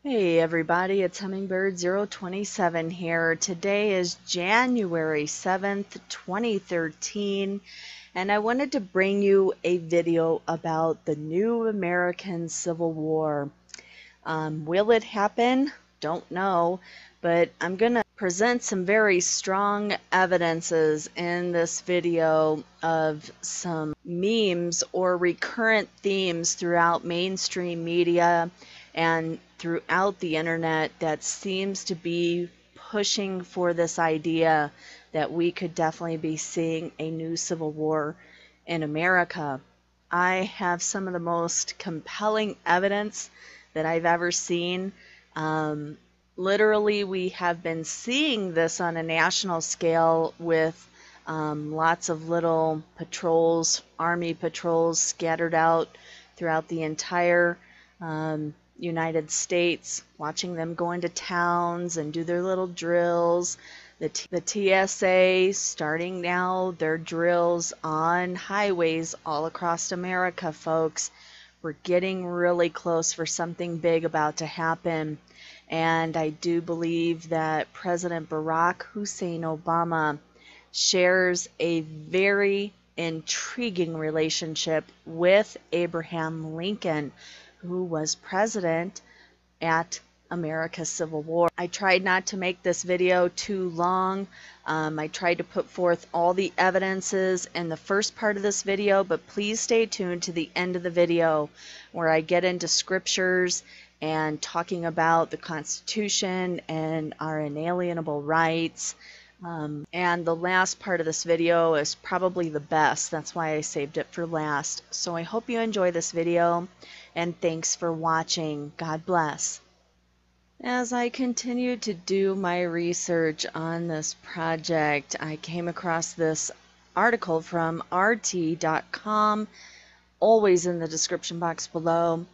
Hey everybody, it's Hummingbird027 here. Today is January 7th, 2013, and I wanted to bring you a video about the new American Civil War. Will it happen? Don't know, but I'm going to present some very strong evidences in this video of some memes or recurrent themes throughout mainstream media and throughout the internet that seems to be pushing for this idea that we could definitely be seeing a new civil war in America. I have some of the most compelling evidence that I've ever seen. Literally, we have been seeing this on a national scale with lots of little patrols, army patrols scattered out throughout the entire United States, watching them go into towns and do their little drills. The TSA starting now their drills on highways all across America, folks. We're getting really close for something big about to happen. And I do believe that President Barack Hussein Obama shares a very intriguing relationship with Abraham Lincoln, who was president at America's Civil War. I tried not to make this video too long. I tried to put forth all the evidences in the first part of this video, but please stay tuned to the end of the video where I get into scriptures and talking about the Constitution and our inalienable rights. And the last part of this video is probably the best. That's why I saved it for last. So I hope you enjoy this video, and thanks for watching. God bless. As I continued to do my research on this project, I came across this article from RT.com, always in the description box below.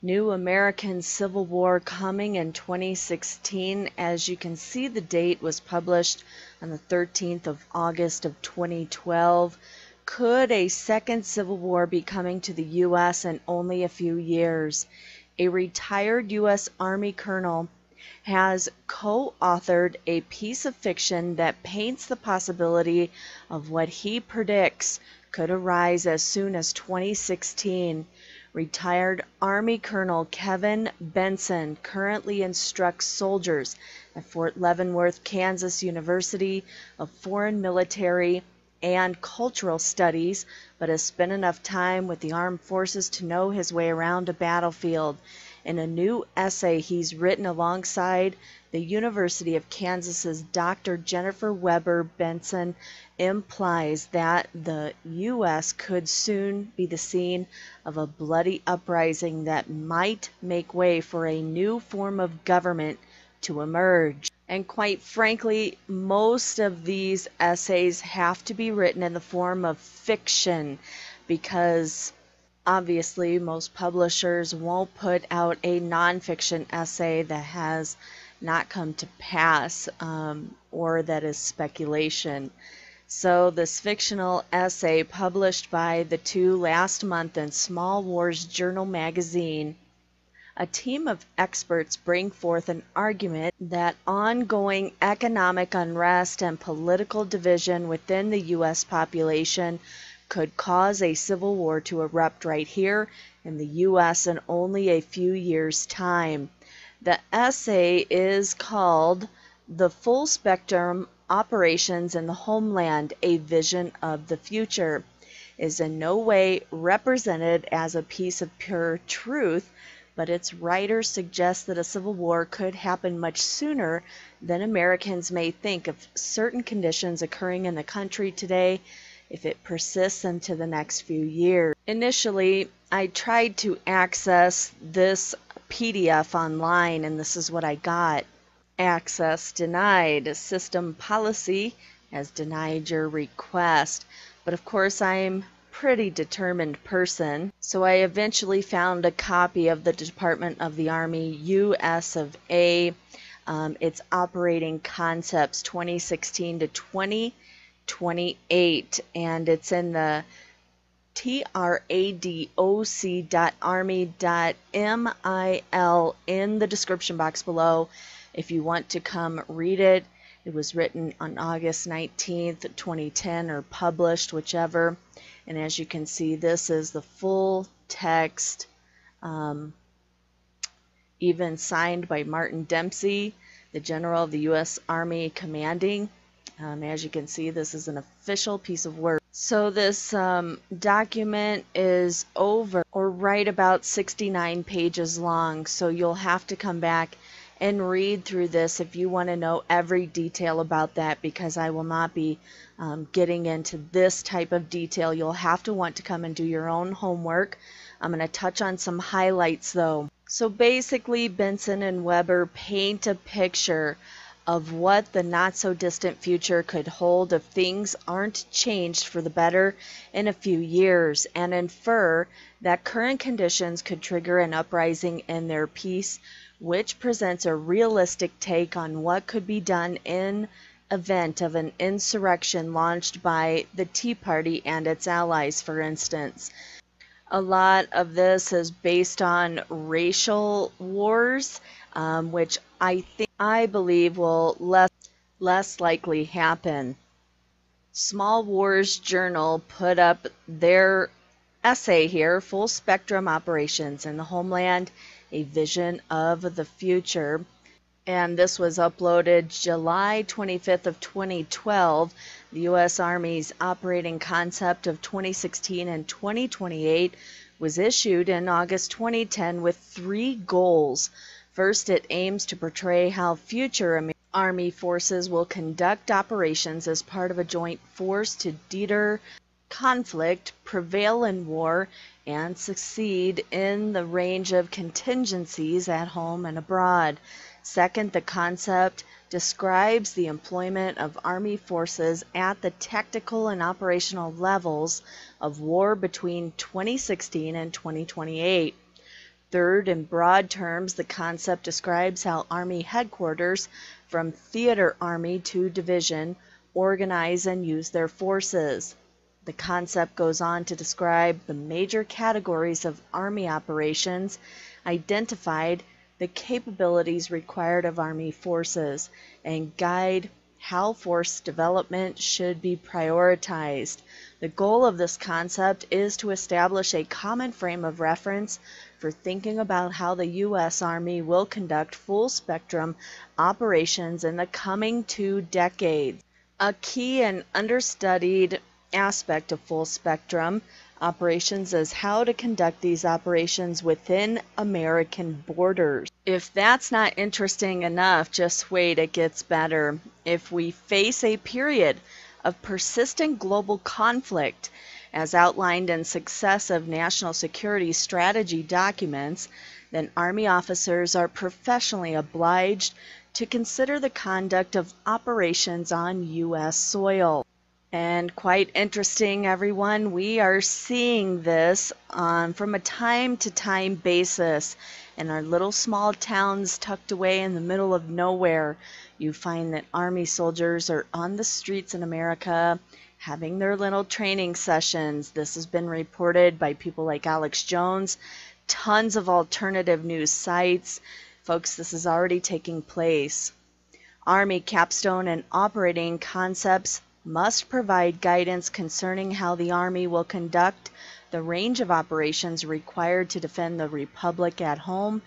New American Civil War coming in 2016. As you can see, the date was published on the 13th of August of 2012. Could a second Civil War be coming to the U.S. in only a few years? A retired U.S. Army colonel has co-authored a piece of fiction that paints the possibility of what he predicts could arise as soon as 2016. Retired Army Colonel Kevin Benson currently instructs soldiers at Fort Leavenworth, Kansas University of Foreign Military and Cultural Studies, but has spent enough time with the armed forces to know his way around a battlefield. In a new essay he's written alongside the University of Kansas's Dr. Jennifer Weber, Benson implies that the U.S. could soon be the scene of a bloody uprising that might make way for a new form of government to emerge. And quite frankly, most of these essays have to be written in the form of fiction because obviously most publishers won't put out a nonfiction essay that has not come to pass or that is speculation. So this fictional essay published by the two last month in Small Wars Journal magazine, a team of experts bring forth an argument that ongoing economic unrest and political division within the U.S. population could cause a civil war to erupt right here in the U.S. in only a few years' time. The essay is called "The Full Spectrum Operations in the Homeland, A Vision of the Future." Is in no way represented as a piece of pure truth, but its writer suggests that a civil war could happen much sooner than Americans may think of certain conditions occurring in the country today if it persists into the next few years. Initially, I tried to access this PDF online, and this is what I got. Access denied. System policy has denied your request. But of course, I'm pretty determined person, so I eventually found a copy of the Department of the Army U.S. of A. It's Operating Concepts 2016 to 2028, and it's in the tradoc.army.mil in the description box below if you want to come read it. It was written on August 19th, 2010, or published, whichever. And as you can see, this is the full text, even signed by Martin Dempsey, the General of the U.S. Army Commanding. As you can see, this is an official piece of work. So this document is over, or right about 69 pages long, so you'll have to come back and read through this if you want to know every detail about that, because I will not be getting into this type of detail. You'll have to want to come and do your own homework. I'm going to touch on some highlights though. So basically, Benson and Weber paint a picture of what the not-so-distant future could hold if things aren't changed for the better in a few years, and infer that current conditions could trigger an uprising in their peace, which presents a realistic take on what could be done in event of an insurrection launched by the Tea Party and its allies, for instance. A lot of this is based on racial wars, which I believe will less likely happen. Small Wars Journal put up their essay here, Full Spectrum Operations in the Homeland, A Vision of the Future. And this was uploaded July 25th of 2012. The U.S. Army's operating concept of 2016 and 2028 was issued in August 2010 with 3 goals. First, it aims to portray how future Army forces will conduct operations as part of a joint force to deter conflict, prevail in war, and succeed in the range of contingencies at home and abroad. Second, the concept describes the employment of Army forces at the tactical and operational levels of war between 2016 and 2028. Third, in broad terms, the concept describes how Army headquarters, from theater army to division, organize and use their forces. The concept goes on to describe the major categories of Army operations identified, the capabilities required of Army forces, and guide how force development should be prioritized. The goal of this concept is to establish a common frame of reference for thinking about how the U.S. Army will conduct full-spectrum operations in the coming 2 decades. A key and understudied aspect of full-spectrum operations is how to conduct these operations within American borders. If that's not interesting enough, just wait, it gets better. If we face a period of persistent global conflict, as outlined in successive national security strategy documents, then Army officers are professionally obliged to consider the conduct of operations on U.S. soil. And quite interesting, everyone, we are seeing this from a time-to-time basis in our little small towns tucked away in the middle of nowhere. You find that Army soldiers are on the streets in America having their little training sessions. This has been reported by people like Alex Jones, tons of alternative news sites. Folks, this is already taking place. Army capstone and operating concepts must provide guidance concerning how the Army will conduct the range of operations required to defend the Republic at home.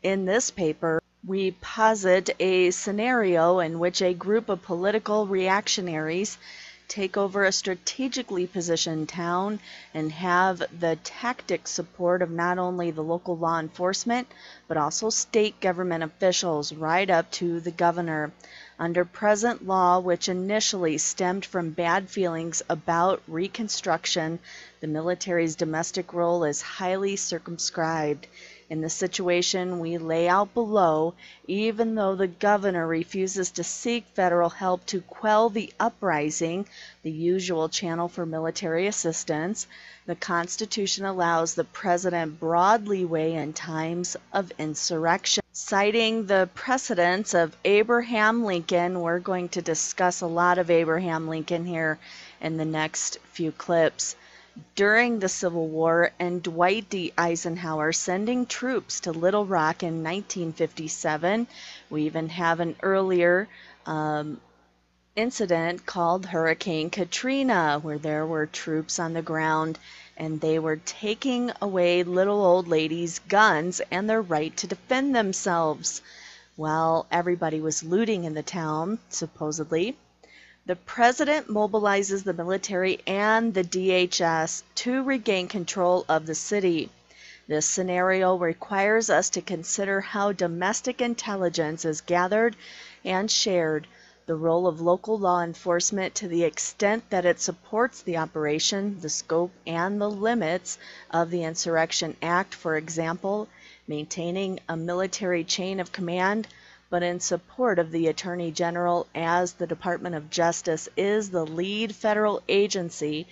In this paper, we posit a scenario in which a group of political reactionaries take over a strategically positioned town and have the tactic support of not only the local law enforcement, but also state government officials right up to the governor. Under present law, which initially stemmed from bad feelings about Reconstruction, the military's domestic role is highly circumscribed. In the situation we lay out below, even though the governor refuses to seek federal help to quell the uprising, the usual channel for military assistance, the Constitution allows the president broad leeway in times of insurrection. Citing the precedents of Abraham Lincoln, we're going to discuss a lot of Abraham Lincoln here in the next few clips. during the Civil War and Dwight D. Eisenhower sending troops to Little Rock in 1957. We even have an earlier incident called Hurricane Katrina, where there were troops on the ground and they were taking away little old ladies' guns and their right to defend themselves. While everybody was looting in the town, supposedly, the president mobilizes the military and the DHS to regain control of the city. This scenario requires us to consider how domestic intelligence is gathered and shared, the role of local law enforcement to the extent that it supports the operation, the scope, and the limits of the Insurrection Act, for example, maintaining a military chain of command, but in support of the Attorney General, as the Department of Justice is the lead federal agency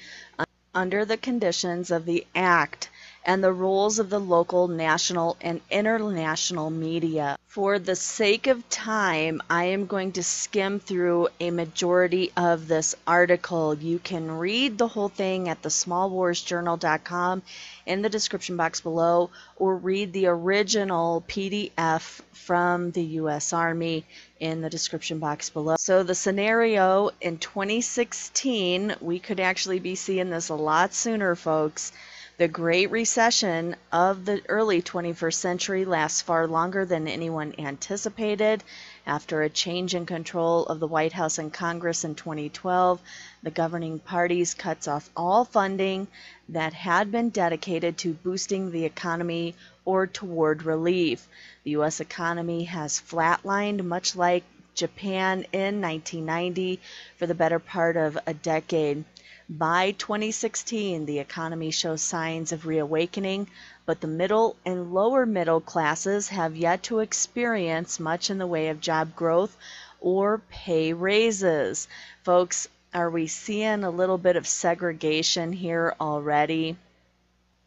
under the conditions of the Act, and the roles of the local, national, and international media. For the sake of time, I am going to skim through a majority of this article. You can read the whole thing at thesmallwarsjournal.com in the description box below, or read the original PDF from the U.S. Army in the description box below. So the scenario in 2016, we could actually be seeing this a lot sooner, folks. The Great Recession of the early 21st century lasts far longer than anyone anticipated. After a change in control of the White House and Congress in 2012, the governing parties cuts off all funding that had been dedicated to boosting the economy or toward relief. The U.S. economy has flatlined, much like Japan in 1990, for the better part of a decade. By 2016, the economy shows signs of reawakening, but the middle and lower middle classes have yet to experience much in the way of job growth or pay raises. Folks, are we seeing a little bit of segregation here already?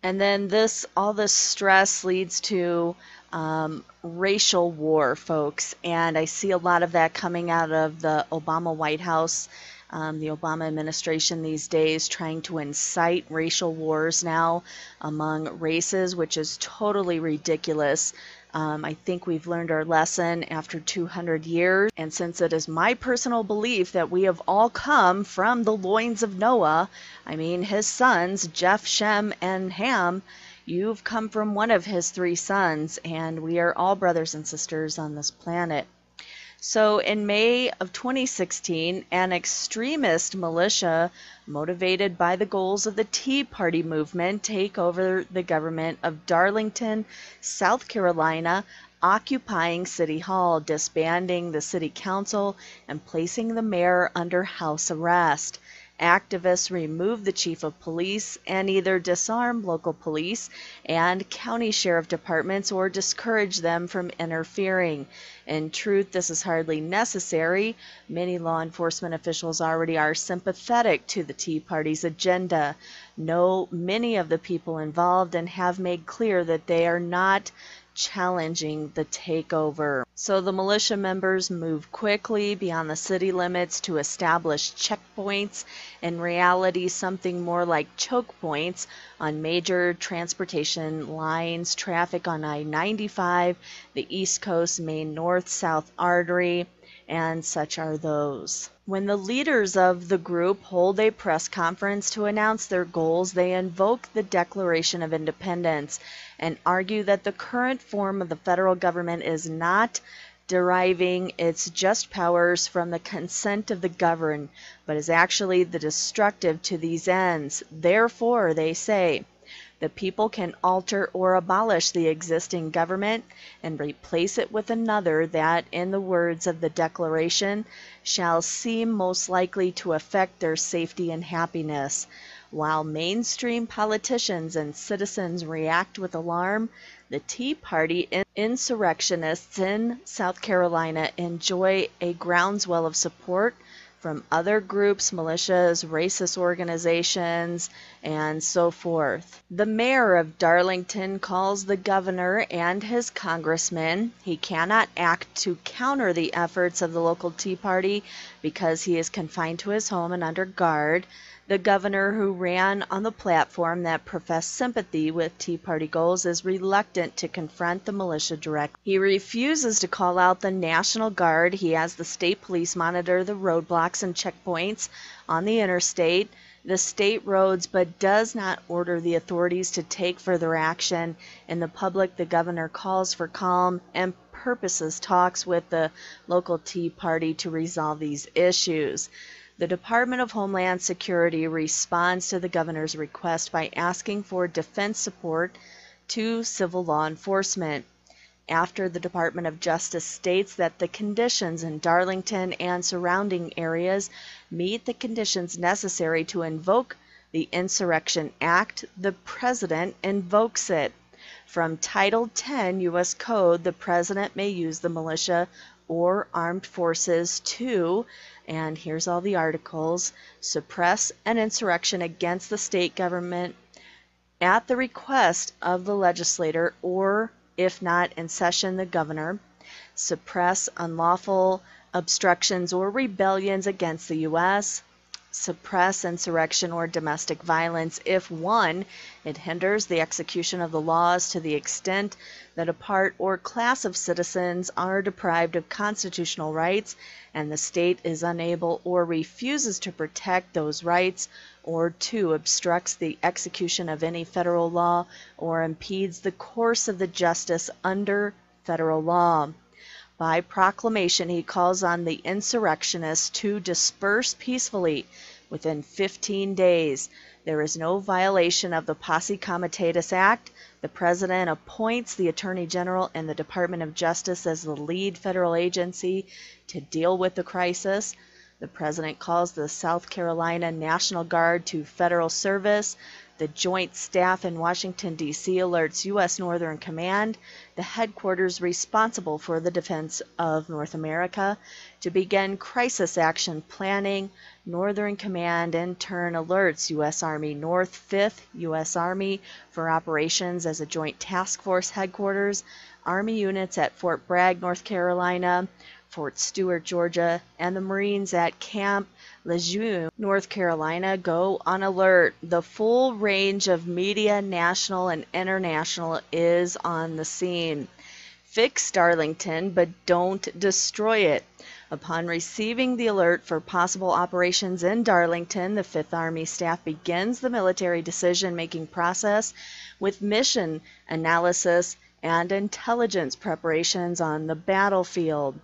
And then all this stress leads to racial war, folks, and I see a lot of that coming out of the Obama White House. The Obama administration these days trying to incite racial wars now among races, which is totally ridiculous. I think we've learned our lesson after 200 years, and since it is my personal belief that we have all come from the loins of Noah, I mean his sons, Jeff, Shem, and Ham, you've come from one of his three sons, and we are all brothers and sisters on this planet. So in May of 2016, an extremist militia motivated by the goals of the Tea Party movement take over the government of Darlington, South Carolina, occupying City Hall, disbanding the city council, and placing the mayor under house arrest. Activists remove the chief of police and either disarm local police and county sheriff departments or discourage them from interfering. In truth, this is hardly necessary. Many law enforcement officials already are sympathetic to the Tea Party's agenda, know many of the people involved, and have made clear that they are not challenging the takeover. So the militia members move quickly beyond the city limits to establish checkpoints, in reality something more like choke points, on major transportation lines, traffic on I-95, the East Coast main north-south artery, and such are those. When the leaders of the group hold a press conference to announce their goals, they invoke the Declaration of Independence and argue that the current form of the federal government is not deriving its just powers from the consent of the governed, but is actually the destructive to these ends. Therefore, they say, the people can alter or abolish the existing government and replace it with another that, in the words of the Declaration, shall seem most likely to affect their safety and happiness. While mainstream politicians and citizens react with alarm, the Tea Party insurrectionists in South Carolina enjoy a groundswell of support from other groups, militias, racist organizations, and so forth. The mayor of Darlington calls the governor and his congressmen. He cannot act to counter the efforts of the local Tea Party because he is confined to his home and under guard. The governor, who ran on the platform that professed sympathy with Tea Party goals, is reluctant to confront the militia directly. He refuses to call out the National Guard. He has the state police monitor the roadblocks and checkpoints on the interstate, the state roads, but does not order the authorities to take further action. In the public, the governor calls for calm and purposes talks with the local Tea Party to resolve these issues. The Department of Homeland Security responds to the governor's request by asking for defense support to civil law enforcement. After the Department of Justice states that the conditions in Darlington and surrounding areas meet the conditions necessary to invoke the Insurrection Act, the President invokes it. From Title 10 U.S. Code, the President may use the militia or armed forces to, and here's all the articles, suppress an insurrection against the state government at the request of the legislator, or, if not in session, the governor, suppress unlawful obstructions or rebellions against the U.S., suppress insurrection or domestic violence if 1. It hinders the execution of the laws to the extent that a part or class of citizens are deprived of constitutional rights and the state is unable or refuses to protect those rights, or 2. Obstructs the execution of any federal law or impedes the course of the justice under federal law. By proclamation, he calls on the insurrectionists to disperse peacefully within 15 days. There is no violation of the Posse Comitatus Act. The President appoints the Attorney General and the Department of Justice as the lead federal agency to deal with the crisis. The President calls the South Carolina National Guard to federal service. The Joint Staff in Washington, D.C. alerts U.S. Northern Command, the headquarters responsible for the defense of North America, to begin crisis action planning. Northern Command in turn alerts U.S. Army North 5th U.S. Army for operations as a joint task force headquarters. Army units at Fort Bragg, North Carolina, Fort Stewart, Georgia, and the Marines at Camp Lejeune, North Carolina, go on alert. The full range of media, national and international, is on the scene. Fix Darlington, but don't destroy it. Upon receiving the alert for possible operations in Darlington, the 5th Army staff begins the military decision-making process with mission analysis and intelligence preparations on the battlefield.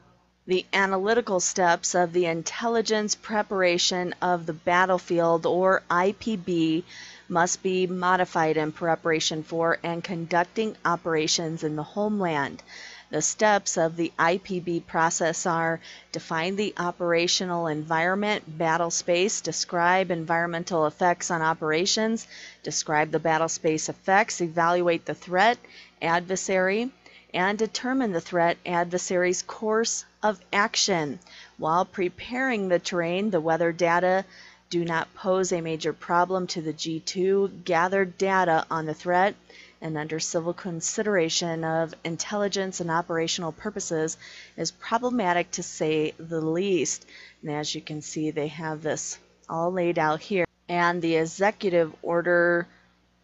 The analytical steps of the intelligence preparation of the battlefield, or IPB, must be modified in preparation for and conducting operations in the homeland. The steps of the IPB process are: define the operational environment, battle space, describe environmental effects on operations, describe the battle space effects, evaluate the threat, adversary, and determine the threat adversary's course of action. While preparing the terrain, the weather data do not pose a major problem to the G2. Gathered data on the threat and under civil consideration of intelligence and operational purposes is problematic, to say the least. And as you can see, they have this all laid out here. And the Executive Order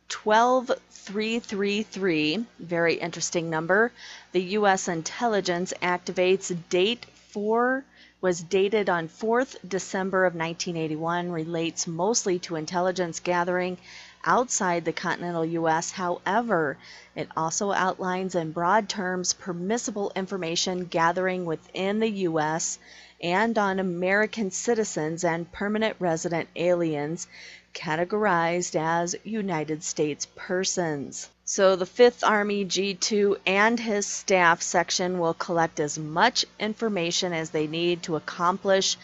12333, very interesting number. The U.S. intelligence activates date 4 was dated on 4th December of 1981, relates mostly to intelligence gathering outside the continental U.S. However, it also outlines in broad terms permissible information gathering within the U.S. and on American citizens and permanent resident aliens categorized as United States persons. So the 5th Army G2 and his staff section will collect as much information as they need to accomplish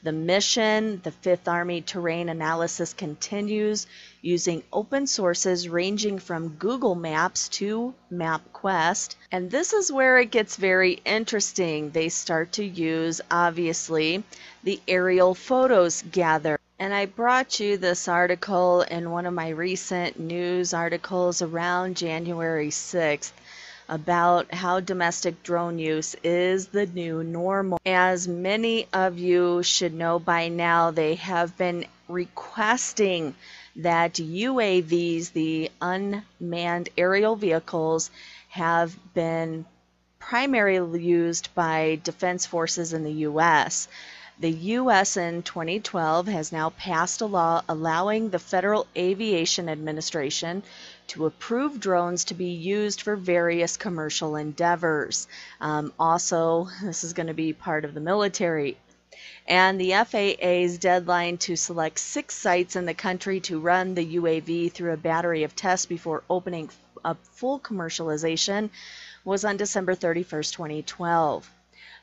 the mission. The 5th Army terrain analysis continues using open sources ranging from Google Maps to MapQuest. And this is where it gets very interesting. They start to use, obviously, the aerial photos gathered. And I brought you this article in one of my recent news articles around January 6th about how domestic drone use is the new normal. As many of you should know by now, they have been requesting that UAVs, the unmanned aerial vehicles, have been primarily used by defense forces in the U.S. The U.S. in 2012 has now passed a law allowing the Federal Aviation Administration to approve drones to be used for various commercial endeavors. Also, this is going to be part of the military. And the FAA's deadline to select 6 sites in the country to run the UAV through a battery of tests before opening up full commercialization was on December 31st, 2012.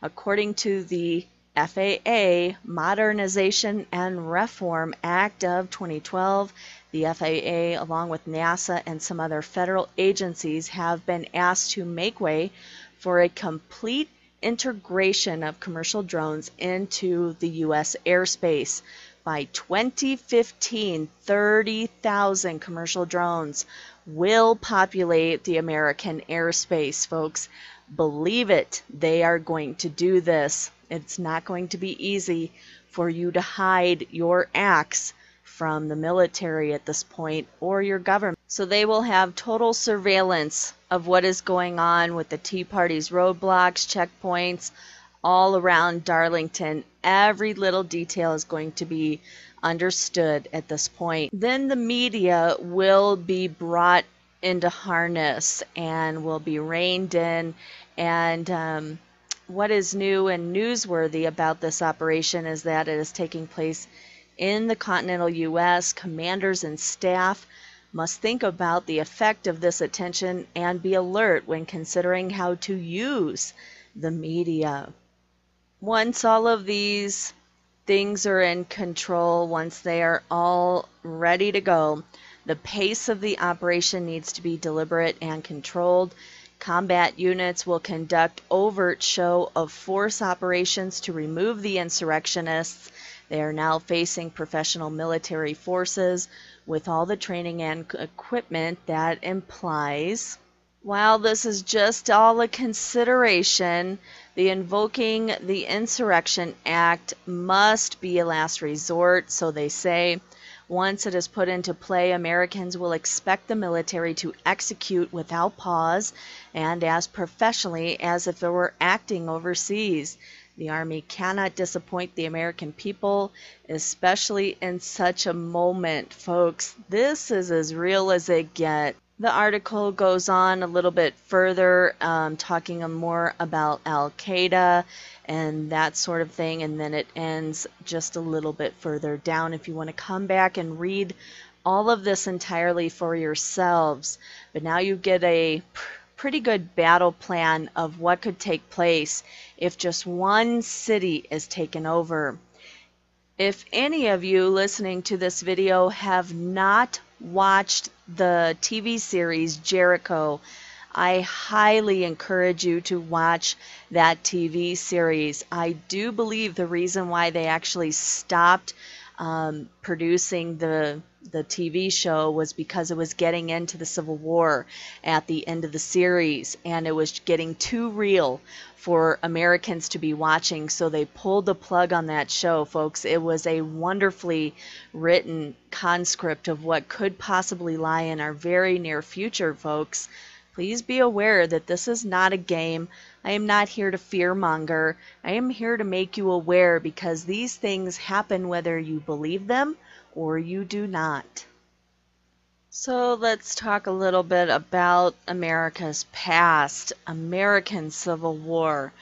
According to the FAA Modernization and Reform Act of 2012, the FAA, along with NASA and some other federal agencies, have been asked to make way for a complete integration of commercial drones into the U.S. airspace. By 2015, 30,000 commercial drones will populate the American airspace, folks. Believe it, they are going to do this. It's not going to be easy for you to hide your acts from the military at this point or your government. So they will have total surveillance of what is going on with the Tea Party's roadblocks, checkpoints, all around Darlington. Every little detail is going to be understood at this point. Then the media will be brought into harness and will be reined in. And what is new and newsworthy about this operation is that it is taking place in the continental U.S. Commanders and staff must think about the effect of this attention and be alert when considering how to use the media. Once all of these things are in control, once they are all ready to go, the pace of the operation needs to be deliberate and controlled. Combat units will conduct overt show of force operations to remove the insurrectionists. They are now facing professional military forces with all the training and equipment that implies. While this is just all a consideration, the Invoking the Insurrection Act must be a last resort, so they say. Once it is put into play, Americans will expect the military to execute without pause and as professionally as if it were acting overseas. The Army cannot disappoint the American people, especially in such a moment, folks. This is as real as it gets. The article goes on a little bit further, talking more about Al-Qaeda and that sort of thing, and then it ends just a little bit further down if you want to come back and read all of this entirely for yourselves. But now you get a pretty good battle plan of what could take place if just one city is taken over. If any of you listening to this video have not watched the TV series Jericho, I highly encourage you to watch that TV series. I do believe the reason why they actually stopped producing the TV show was because it was getting into the Civil War at the end of the series, and it was getting too real for Americans to be watching, so they pulled the plug on that show, folks. It was a wonderfully written conscript of what could possibly lie in our very near future, folks. Please be aware that this is not a game. I am not here to fearmonger. I am here to make you aware because these things happen whether you believe them or you do not. So let's talk a little bit about America's past. American Civil War,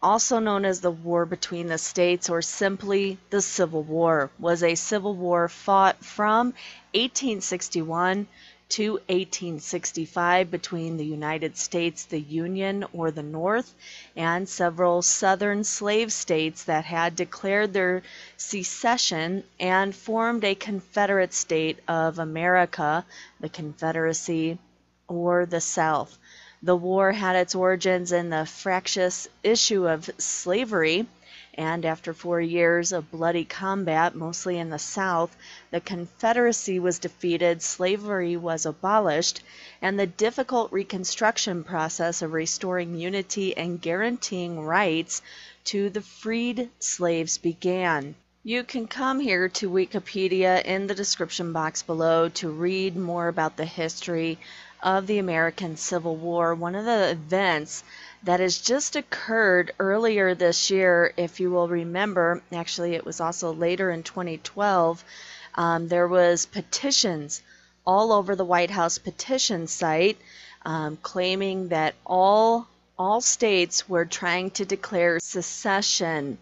also known as the War Between the States or simply the Civil War, was a civil war fought from 1861 to 1865 between the United States, the Union, or the North, and several southern slave states that had declared their secession and formed a Confederate state of America, the Confederacy, or the South. The war had its origins in the fractious issue of slavery, and after 4 years of bloody combat, mostly in the South, the Confederacy was defeated, slavery was abolished, and the difficult Reconstruction process of restoring unity and guaranteeing rights to the freed slaves began. You can come here to Wikipedia in the description box below to read more about the history of the American Civil War. One of the events that has just occurred earlier this year, if you will remember, actually it was also later in 2012, there was petitions all over the White House petition site claiming that all states were trying to declare secession.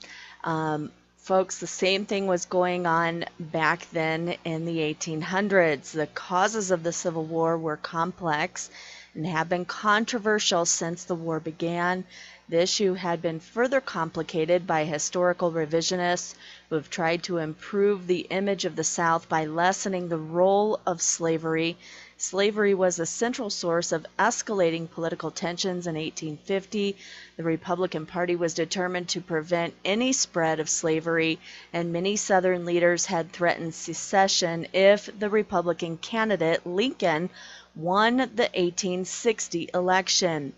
Folks, the same thing was going on back then in the 1800s. The causes of the Civil War were complex and have been controversial since the war began. The issue had been further complicated by historical revisionists who have tried to improve the image of the South by lessening the role of slavery. Slavery was a central source of escalating political tensions in 1850. The Republican Party was determined to prevent any spread of slavery, and many Southern leaders had threatened secession if the Republican candidate, Lincoln, won the 1860 election.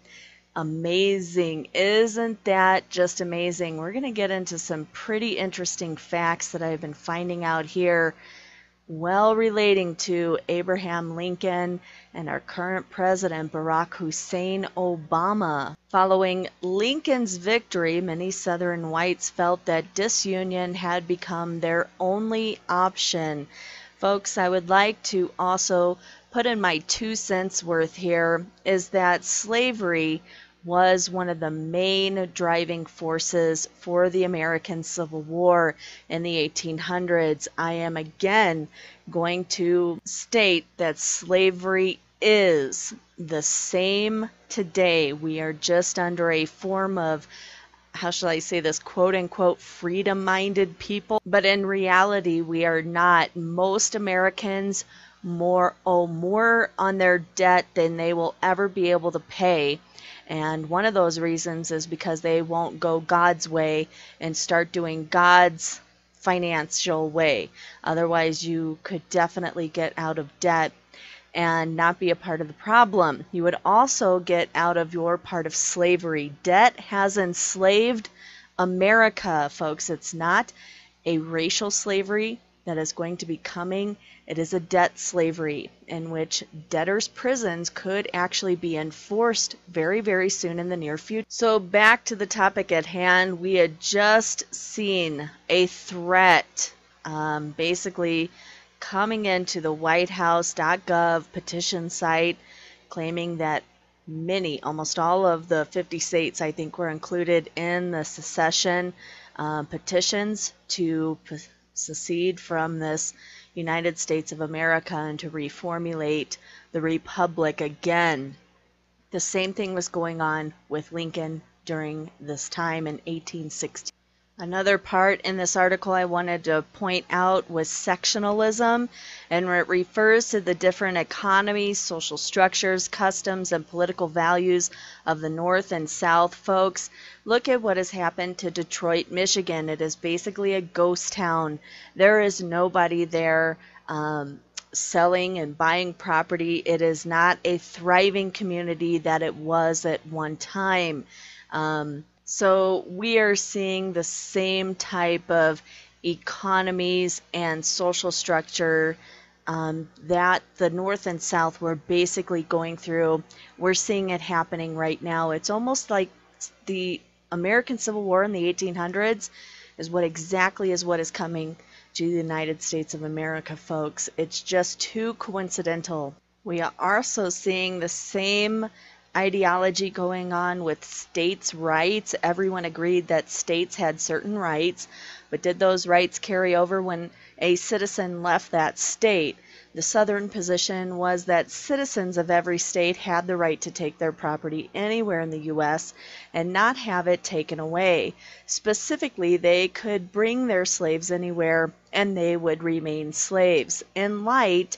Amazing. Isn't that just amazing? We're going to get into some pretty interesting facts that I've been finding out here, well relating to Abraham Lincoln and our current president, Barack Hussein Obama. Following Lincoln's victory, many Southern whites felt that disunion had become their only option. Folks, I would like to also put in my 2 cents worth here, is that slavery was one of the main driving forces for the American Civil War in the 1800s. I am again going to state that slavery is the same today. We are just under a form of, how shall I say this, quote unquote, freedom-minded people. But in reality, we are not. Most Americans more on their debt than they will ever be able to pay. And one of those reasons is because they won't go God's way and start doing God's financial way. Otherwise, you could definitely get out of debt and not be a part of the problem. You would also get out of your part of slavery. Debt has enslaved America, folks. It's not a racial slavery that is going to be coming. It is a debt slavery in which debtors' prisons could actually be enforced very, very soon in the near future. So back to the topic at hand, we had just seen a threat basically coming into the whitehouse.gov petition site claiming that almost all of the 50 states, I think, were included in the secession petitions to secede from this United States of America and to reformulate the Republic again. The same thing was going on with Lincoln during this time in 1860. Another part in this article I wanted to point out was sectionalism, and it refers to the different economies, social structures, customs, and political values of the North and South. Folks, look at what has happened to Detroit, Michigan. It is basically a ghost town. There is nobody there selling and buying property. It is not a thriving community that it was at one time. So we are seeing the same type of economies and social structure that the North and South were basically going through. We're seeing it happening right now. It's almost like the American Civil War in the 1800s is what is coming to the United States of America, folks. It's just too coincidental. We are also seeing the same ideology going on with states' rights. Everyone agreed that states had certain rights, but did those rights carry over when a citizen left that state? The Southern position was that citizens of every state had the right to take their property anywhere in the U.S. and not have it taken away. Specifically, they could bring their slaves anywhere and they would remain slaves. In light,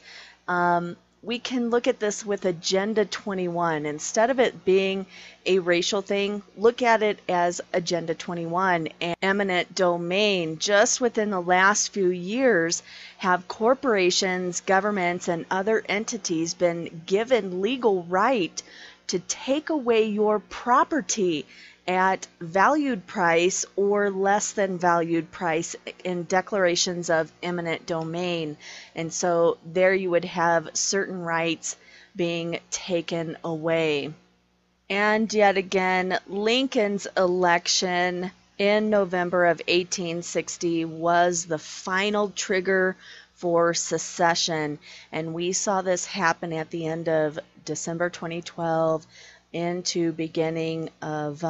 we can look at this with Agenda 21. Instead of it being a racial thing, look at it as Agenda 21 and eminent domain. Just within the last few years, have corporations, governments, and other entities been given legal right to take away your property at valued price or less than valued price in declarations of eminent domain. And so there you would have certain rights being taken away. And yet again, Lincoln's election in November of 1860 was the final trigger for secession. And we saw this happen at the end of December 2012 into beginning of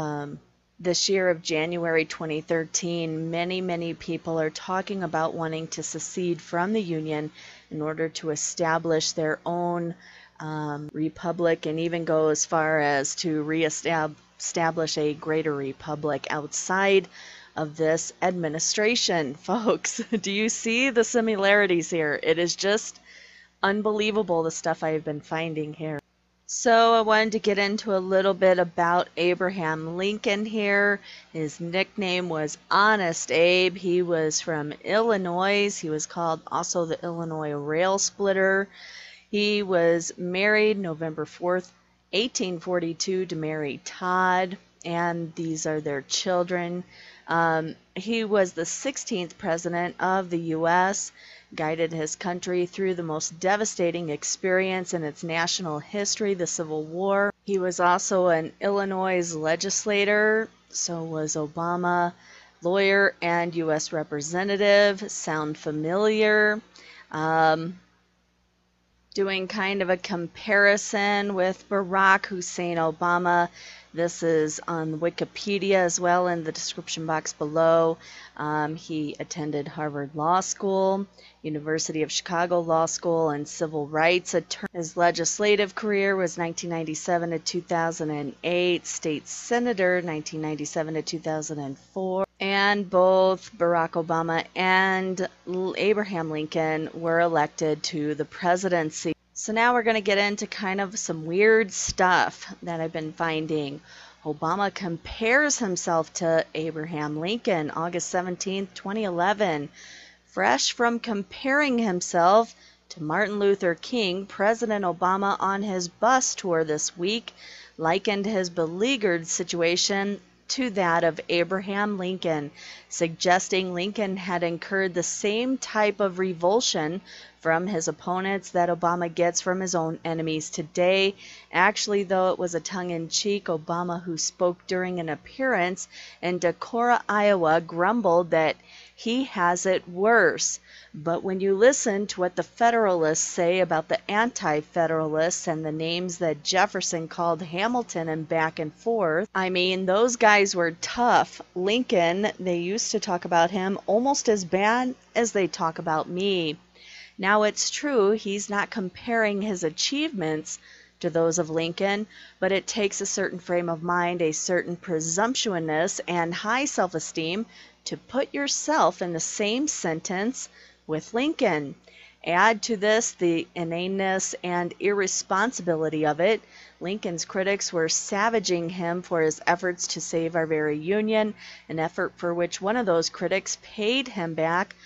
this year of January 2013. Many people are talking about wanting to secede from the Union in order to establish their own republic, and even go as far as to reestablish a greater republic outside of this administration. Folks, do you see the similarities here? It is just unbelievable, the stuff I have been finding here. So I wanted to get into a little bit about Abraham Lincoln here. His nickname was Honest Abe. He was from Illinois. He was called also the Illinois Rail Splitter. He was married November 4th, 1842 to Mary Todd, and these are their children. He was the 16th president of the U.S., guided his country through the most devastating experience in its national history, the Civil War. He was also an Illinois legislator, so was Obama, lawyer and U.S. representative. Sound familiar? Doing kind of a comparison with Barack Hussein Obama. This is on Wikipedia as well in the description box below. He attended Harvard Law School, University of Chicago Law School, and civil rights attorney. His legislative career was 1997 to 2008, state senator 1997 to 2004. And both Barack Obama and Abraham Lincoln were elected to the presidency. So now we're going to get into kind of some weird stuff that I've been finding. Obama compares himself to Abraham Lincoln, August 17th, 2011. Fresh from comparing himself to Martin Luther King, President Obama on his bus tour this week likened his beleaguered situation to that of Abraham Lincoln, suggesting Lincoln had incurred the same type of revulsion from his opponents that Obama gets from his own enemies today. Actually, though, it was a tongue-in-cheek Obama who spoke during an appearance in Decorah, Iowa, grumbled that he has it worse. But when you listen to what the Federalists say about the Anti-Federalists and the names that Jefferson called Hamilton and back and forth, I mean, those guys were tough. Lincoln, they used to talk about him almost as bad as they talk about me. Now, it's true, he's not comparing his achievements to those of Lincoln, but it takes a certain frame of mind, a certain presumptuousness, and high self-esteem to put yourself in the same sentence with Lincoln. Add to this the inaneness and irresponsibility of it. Lincoln's critics were savaging him for his efforts to save our very Union, an effort for which one of those critics paid him back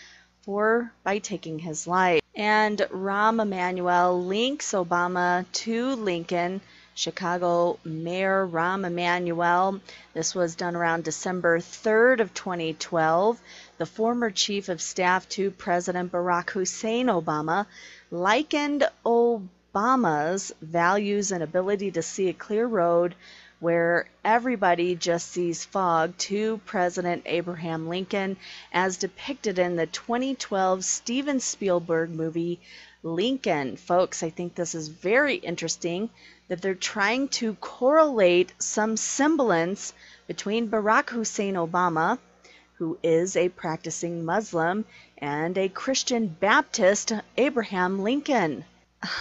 by taking his life. And Rahm Emanuel links Obama to Lincoln. Chicago Mayor Rahm Emanuel. This was done around December 3rd of 2012. The former chief of staff to President Barack Hussein Obama likened Obama's values and ability to see a clear road where everybody just sees fog to President Abraham Lincoln, as depicted in the 2012 Steven Spielberg movie Lincoln. Folks, I think this is very interesting that they're trying to correlate some semblance between Barack Hussein Obama, who is a practicing Muslim, and a Christian Baptist, Abraham Lincoln.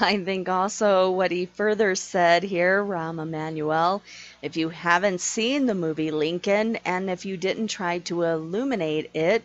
I think also what he further said here, Rahm Emanuel, if you haven't seen the movie Lincoln, and if you didn't try to illuminate it,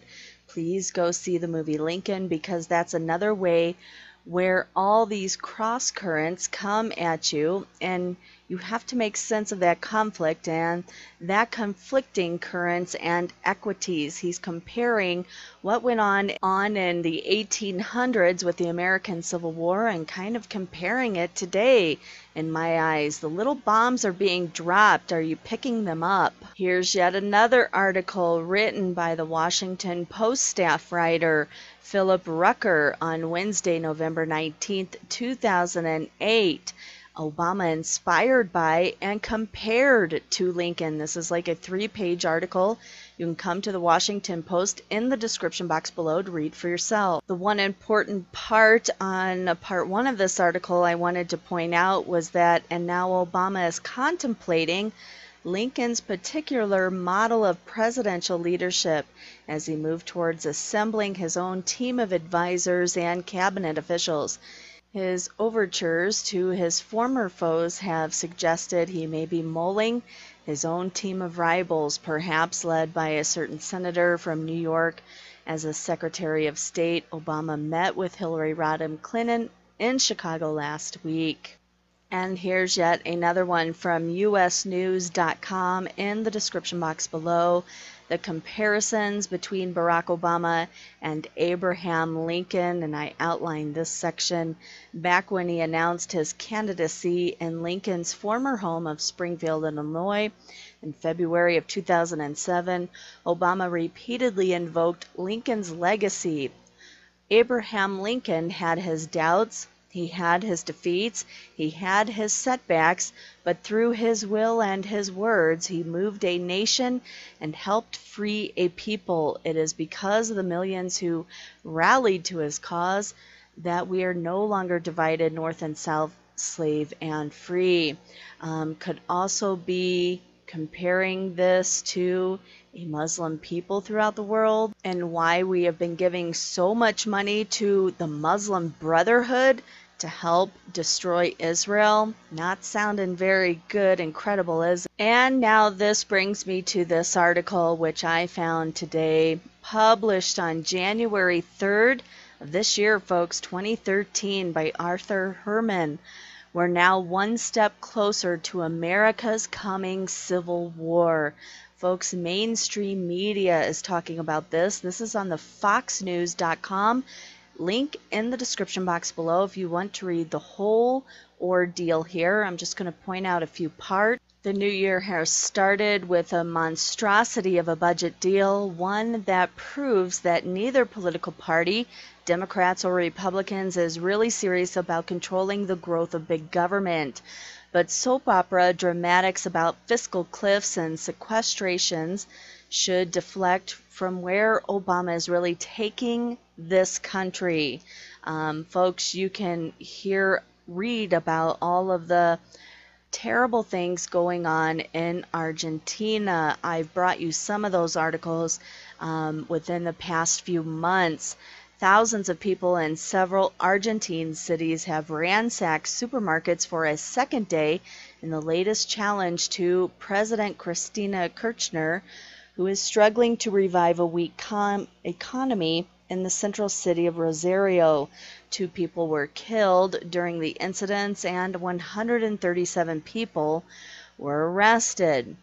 please go see the movie Lincoln, because that's another way where all these cross currents come at you, and you have to make sense of that conflict and that conflicting currents and equities. He's comparing what went on in the 1800s with the American Civil War and kind of comparing it today. In my eyes, the little bombs are being dropped. Are you picking them up? Here's yet another article written by the Washington Post staff writer Philip Rucker on Wednesday, November 19th, 2008. Obama inspired by and compared to Lincoln. This is like a 3-page article. You can come to the Washington Post in the description box below to read for yourself. The one important part on part 1 of this article I wanted to point out was that, and now Obama is contemplating Lincoln's particular model of presidential leadership as he moved towards assembling his own team of advisors and cabinet officials. His overtures to his former foes have suggested he may be mulling his own team of rivals, perhaps led by a certain senator from New York. As a Secretary of State, Obama met with Hillary Rodham Clinton in Chicago last week. And here's yet another one from usnews.com in the description box below. The comparisons between Barack Obama and Abraham Lincoln, and I outlined this section back when he announced his candidacy in Lincoln's former home of Springfield, Illinois. In February of 2007, Obama repeatedly invoked Lincoln's legacy. Abraham Lincoln had his doubts, he had his defeats, he had his setbacks, but through his will and his words, he moved a nation and helped free a people. It is because of the millions who rallied to his cause that we are no longer divided north and south, slave and free. Could also be comparing this to a Muslim people throughout the world and why we have been giving so much money to the Muslim Brotherhood to help destroy Israel. Not sounding very good and credible, is it? And now this brings me to this article which I found today, published on January 3rd of this year, folks, 2013, by Arthur Herman. We're now one step closer to America's coming civil war. Folks, mainstream media is talking about this. This is on the foxnews.com. Link in the description box below if you want to read the whole ordeal here. I'm just going to point out a few parts. The new year has started with a monstrosity of a budget deal, one that proves that neither political party, Democrats or Republicans, is really serious about controlling the growth of big government. But soap opera dramatics about fiscal cliffs and sequestrations should deflect from where Obama is really taking this country. Folks, you can read about all of the terrible things going on in Argentina. I've brought you some of those articles within the past few months. Thousands of people in several Argentine cities have ransacked supermarkets for a second day in the latest challenge to President Cristina Kirchner, who is struggling to revive a weak economy in the central city of Rosario. 2 people were killed during the incidents and 137 people were arrested.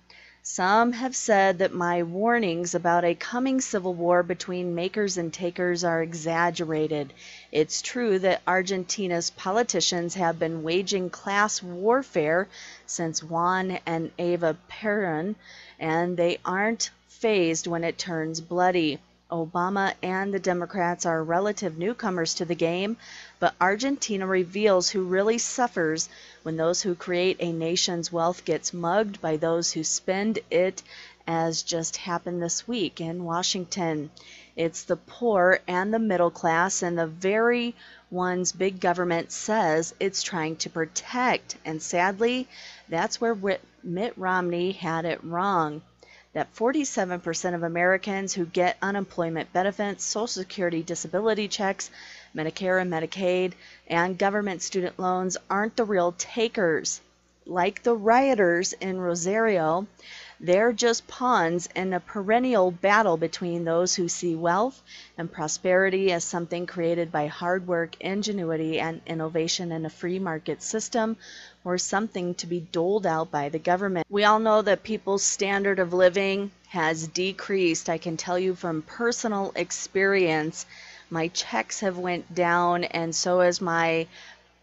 Some have said that my warnings about a coming civil war between makers and takers are exaggerated. It's true that Argentina's politicians have been waging class warfare since Juan and Eva Perón, and they aren't fazed when it turns bloody. Obama and the Democrats are relative newcomers to the game, but Argentina reveals who really suffers when those who create a nation's wealth gets mugged by those who spend it, as just happened this week in Washington. It's the poor and the middle class and the very ones big government says it's trying to protect. And sadly, that's where Mitt Romney had it wrong. That 47% of Americans who get unemployment benefits, Social Security disability checks, Medicare and Medicaid, and government student loans aren't the real takers. Like the rioters in Rosario, They're just pawns in a perennial battle between those who see wealth and prosperity as something created by hard work, ingenuity, and innovation in a free market system, or something to be doled out by the government. We all know that people's standard of living has decreased. I can tell you from personal experience, my checks have went down, and so has my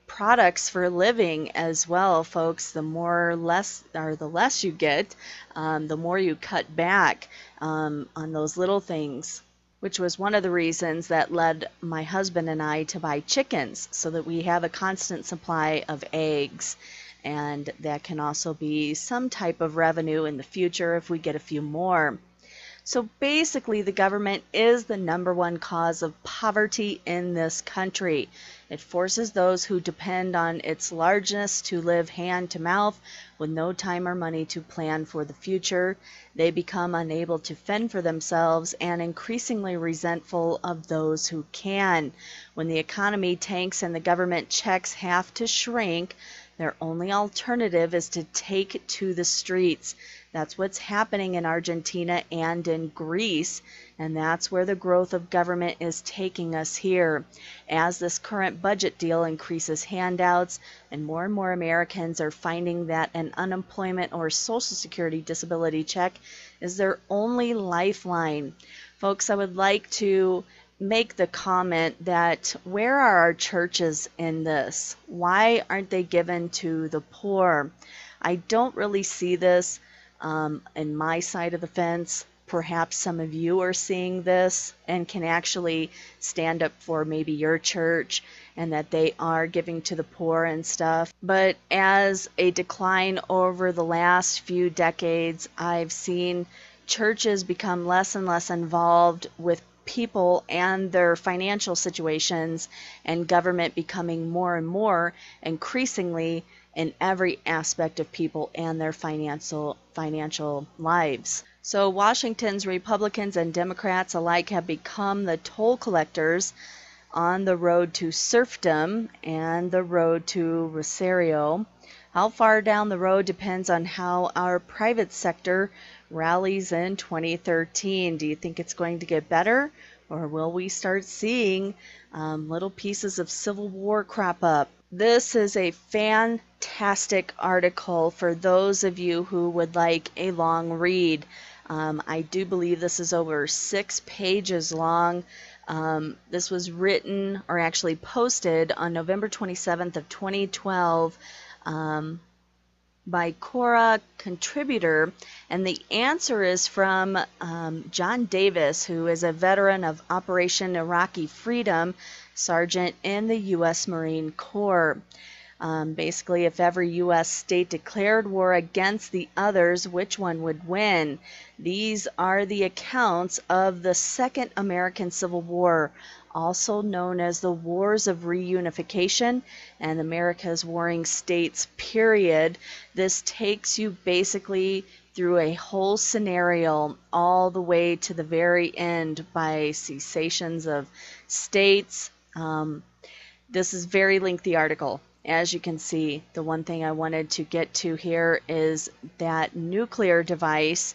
products for living as well, folks. The less you get, the more you cut back on those little things, which was one of the reasons that led my husband and I to buy chickens so that we have a constant supply of eggs. And that can also be some type of revenue in the future if we get a few more. So basically, the government is the #1 cause of poverty in this country. It forces those who depend on its largeness to live hand to mouth with no time or money to plan for the future. They become unable to fend for themselves and increasingly resentful of those who can. When the economy tanks and the government checks have to shrink, their only alternative is to take to the streets. That's what's happening in Argentina and in Greece, and that's where the growth of government is taking us here. As this current budget deal increases handouts, and more Americans are finding that an unemployment or Social Security disability check is their only lifeline. Folks, I would like to make the comment that where are our churches in this? Why aren't they given to the poor? I don't really see this in my side of the fence. Perhaps some of you are seeing this and can actually stand up for maybe your church and that they are giving to the poor and stuff. But as a decline over the last few decades, I've seen churches become less and less involved with people and their financial situations, and government becoming more and more increasingly in every aspect of people and their financial lives. So Washington's Republicans and Democrats alike have become the toll collectors on the road to serfdom and the road to Rosario. How far down the road depends on how our private sector rallies in 2013. Do you think it's going to get better, or will we start seeing little pieces of civil war crop up? This is a fantastic article for those of you who would like a long read. I do believe this is over 6 pages long. This was written, or actually posted, on November 27th of 2012 by Quora contributor, and the answer is from John Davis, who is a veteran of Operation Iraqi Freedom, sergeant in the U.S. Marine Corps. Basically, if every U.S. state declared war against the others, which one would win? These are the accounts of the Second American Civil War, also known as the Wars of Reunification and America's Warring States period. This takes you basically through a whole scenario all the way to the very end by cessations of states. This is a very lengthy article. As you can see, the one thing I wanted to get to here is that nuclear device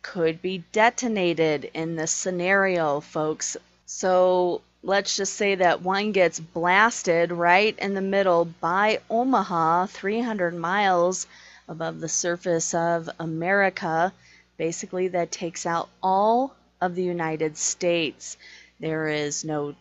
could be detonated in this scenario, folks. So let's just say that one gets blasted right in the middle by Omaha, 300 miles above the surface of America. Basically, that takes out all of the United States. There is no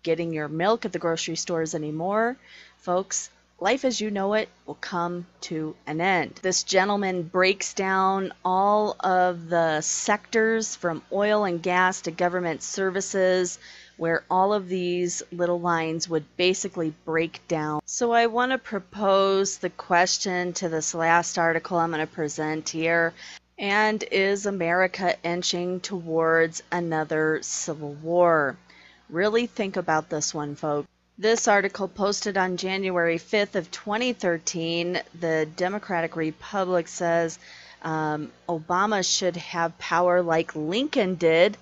getting your milk at the grocery stores anymore. Folks, life as you know it will come to an end. This gentleman breaks down all of the sectors from oil and gas to government services, where all of these little lines would basically break down. So I want to propose the question to this last article I'm going to present here. And is America inching towards another civil war? Really think about this one, folks. This article posted on January 5th of 2013, the Democratic Republic says Obama should have power like Lincoln did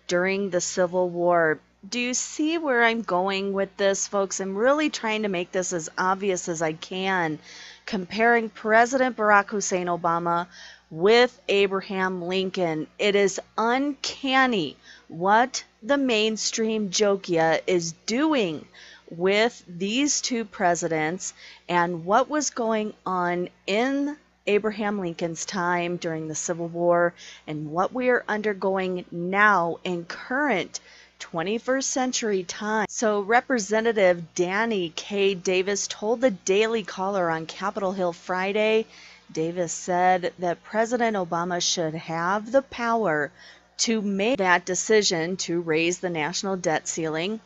during the Civil War. Do you see where I'm going with this, folks? I'm really trying to make this as obvious as I can. Comparing President Barack Hussein Obama with Abraham Lincoln. It is uncanny what the mainstream jokia is doing with these two presidents and what was going on in Abraham Lincoln's time during the Civil War and what we are undergoing now in current 21st century time. So Representative Danny K. Davis told the Daily Caller on Capitol Hill Friday, Davis said that President Obama should have the power to make that decision to raise the national debt ceiling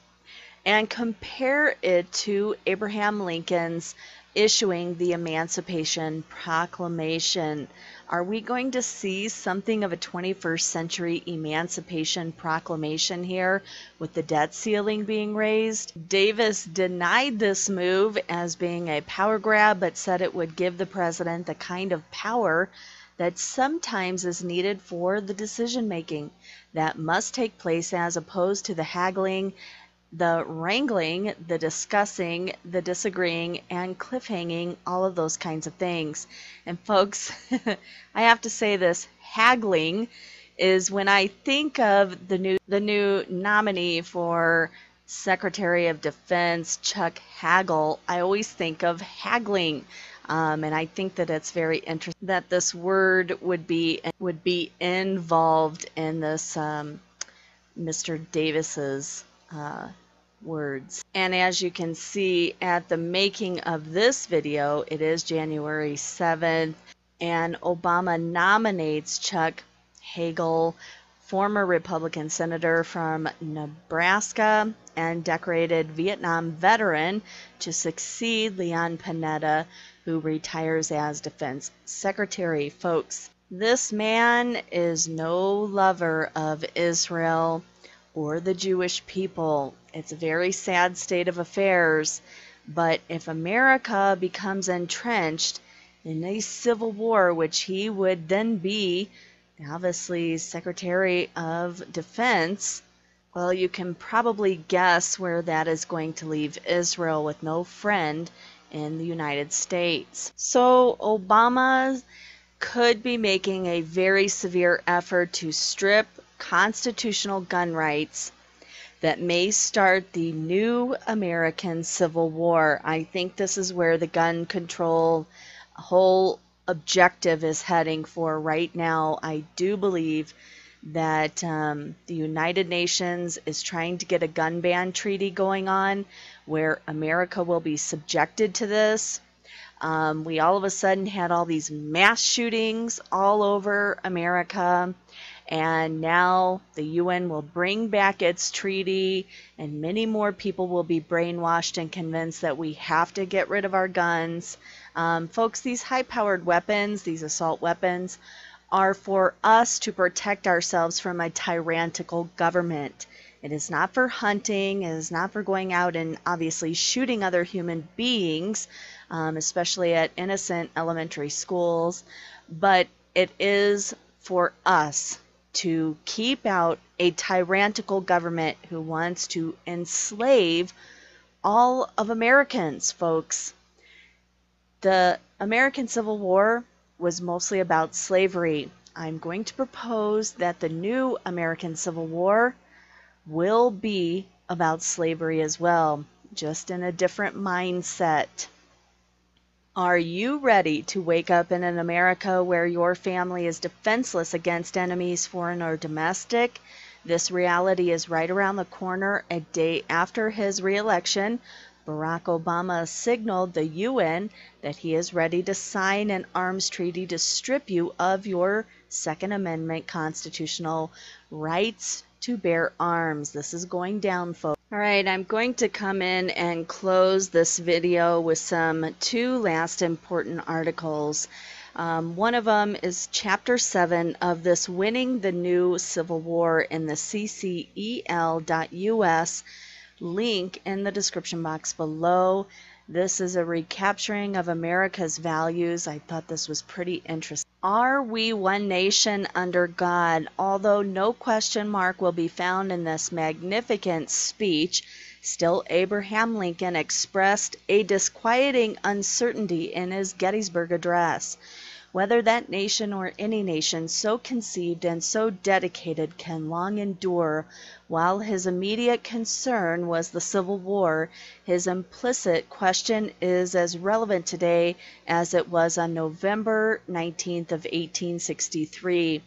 and compare it to Abraham Lincoln's issuing the Emancipation Proclamation. Are we going to see something of a 21st century Emancipation Proclamation here with the debt ceiling being raised? Davis denied this move as being a power grab, but said it would give the president the kind of power that sometimes is needed for the decision making that must take place as opposed to the haggling, the wrangling, the discussing, the disagreeing, and cliffhanging, all of those kinds of things. And folks, I have to say this, haggling is when I think of the new nominee for Secretary of Defense, Chuck Hagel, I always think of haggling. And I think that it's very interesting that this word would be involved in this Mr. Davis's words. And as you can see at the making of this video, it is January 7th, and Obama nominates Chuck Hagel, former Republican senator from Nebraska and decorated Vietnam veteran, to succeed Leon Panetta, who retires as defense secretary. Folks, this man is no lover of Israel or the Jewish people. It's a very sad state of affairs, but if America becomes entrenched in a civil war, which he would then be, obviously, Secretary of Defense, well, you can probably guess where that is going to leave Israel with no friend in the United States. So Obama could be making a very severe effort to strip constitutional gun rights that may start the new American Civil War. I think this is where the gun control whole objective is heading for right now. I do believe that the United Nations is trying to get a gun ban treaty going on where America will be subjected to this. We all of a sudden had all these mass shootings all over America, and now the UN will bring back its treaty, and many more people will be brainwashed and convinced that we have to get rid of our guns. Folks, these high-powered weapons, these assault weapons, are for us to protect ourselves from a tyrannical government. It is not for hunting. It is not for going out and obviously shooting other human beings, especially at innocent elementary schools. But it is for us to keep out a tyrannical government who wants to enslave all of Americans, folks. The American Civil War was mostly about slavery. I'm going to propose that the new American Civil War will be about slavery as well, just in a different mindset. Are you ready to wake up in an America where your family is defenseless against enemies, foreign or domestic? This reality is right around the corner. A day after his re-election, Barack Obama signaled the UN that he is ready to sign an arms treaty to strip you of your Second Amendment constitutional rights to bear arms. This is going down, folks. All right, I'm going to come in and close this video with two last important articles. One of them is Chapter 7 of this Winning the New Civil War in the ccel.us, link in the description box below. This is a recapturing of America's values. I thought this was pretty interesting. Are we one nation under God? Although no question mark will be found in this magnificent speech, still Abraham Lincoln expressed a disquieting uncertainty in his Gettysburg Address. whether that nation or any nation so conceived and so dedicated can long endure. While his immediate concern was the Civil War, his implicit question is as relevant today as it was on November 19th of 1863.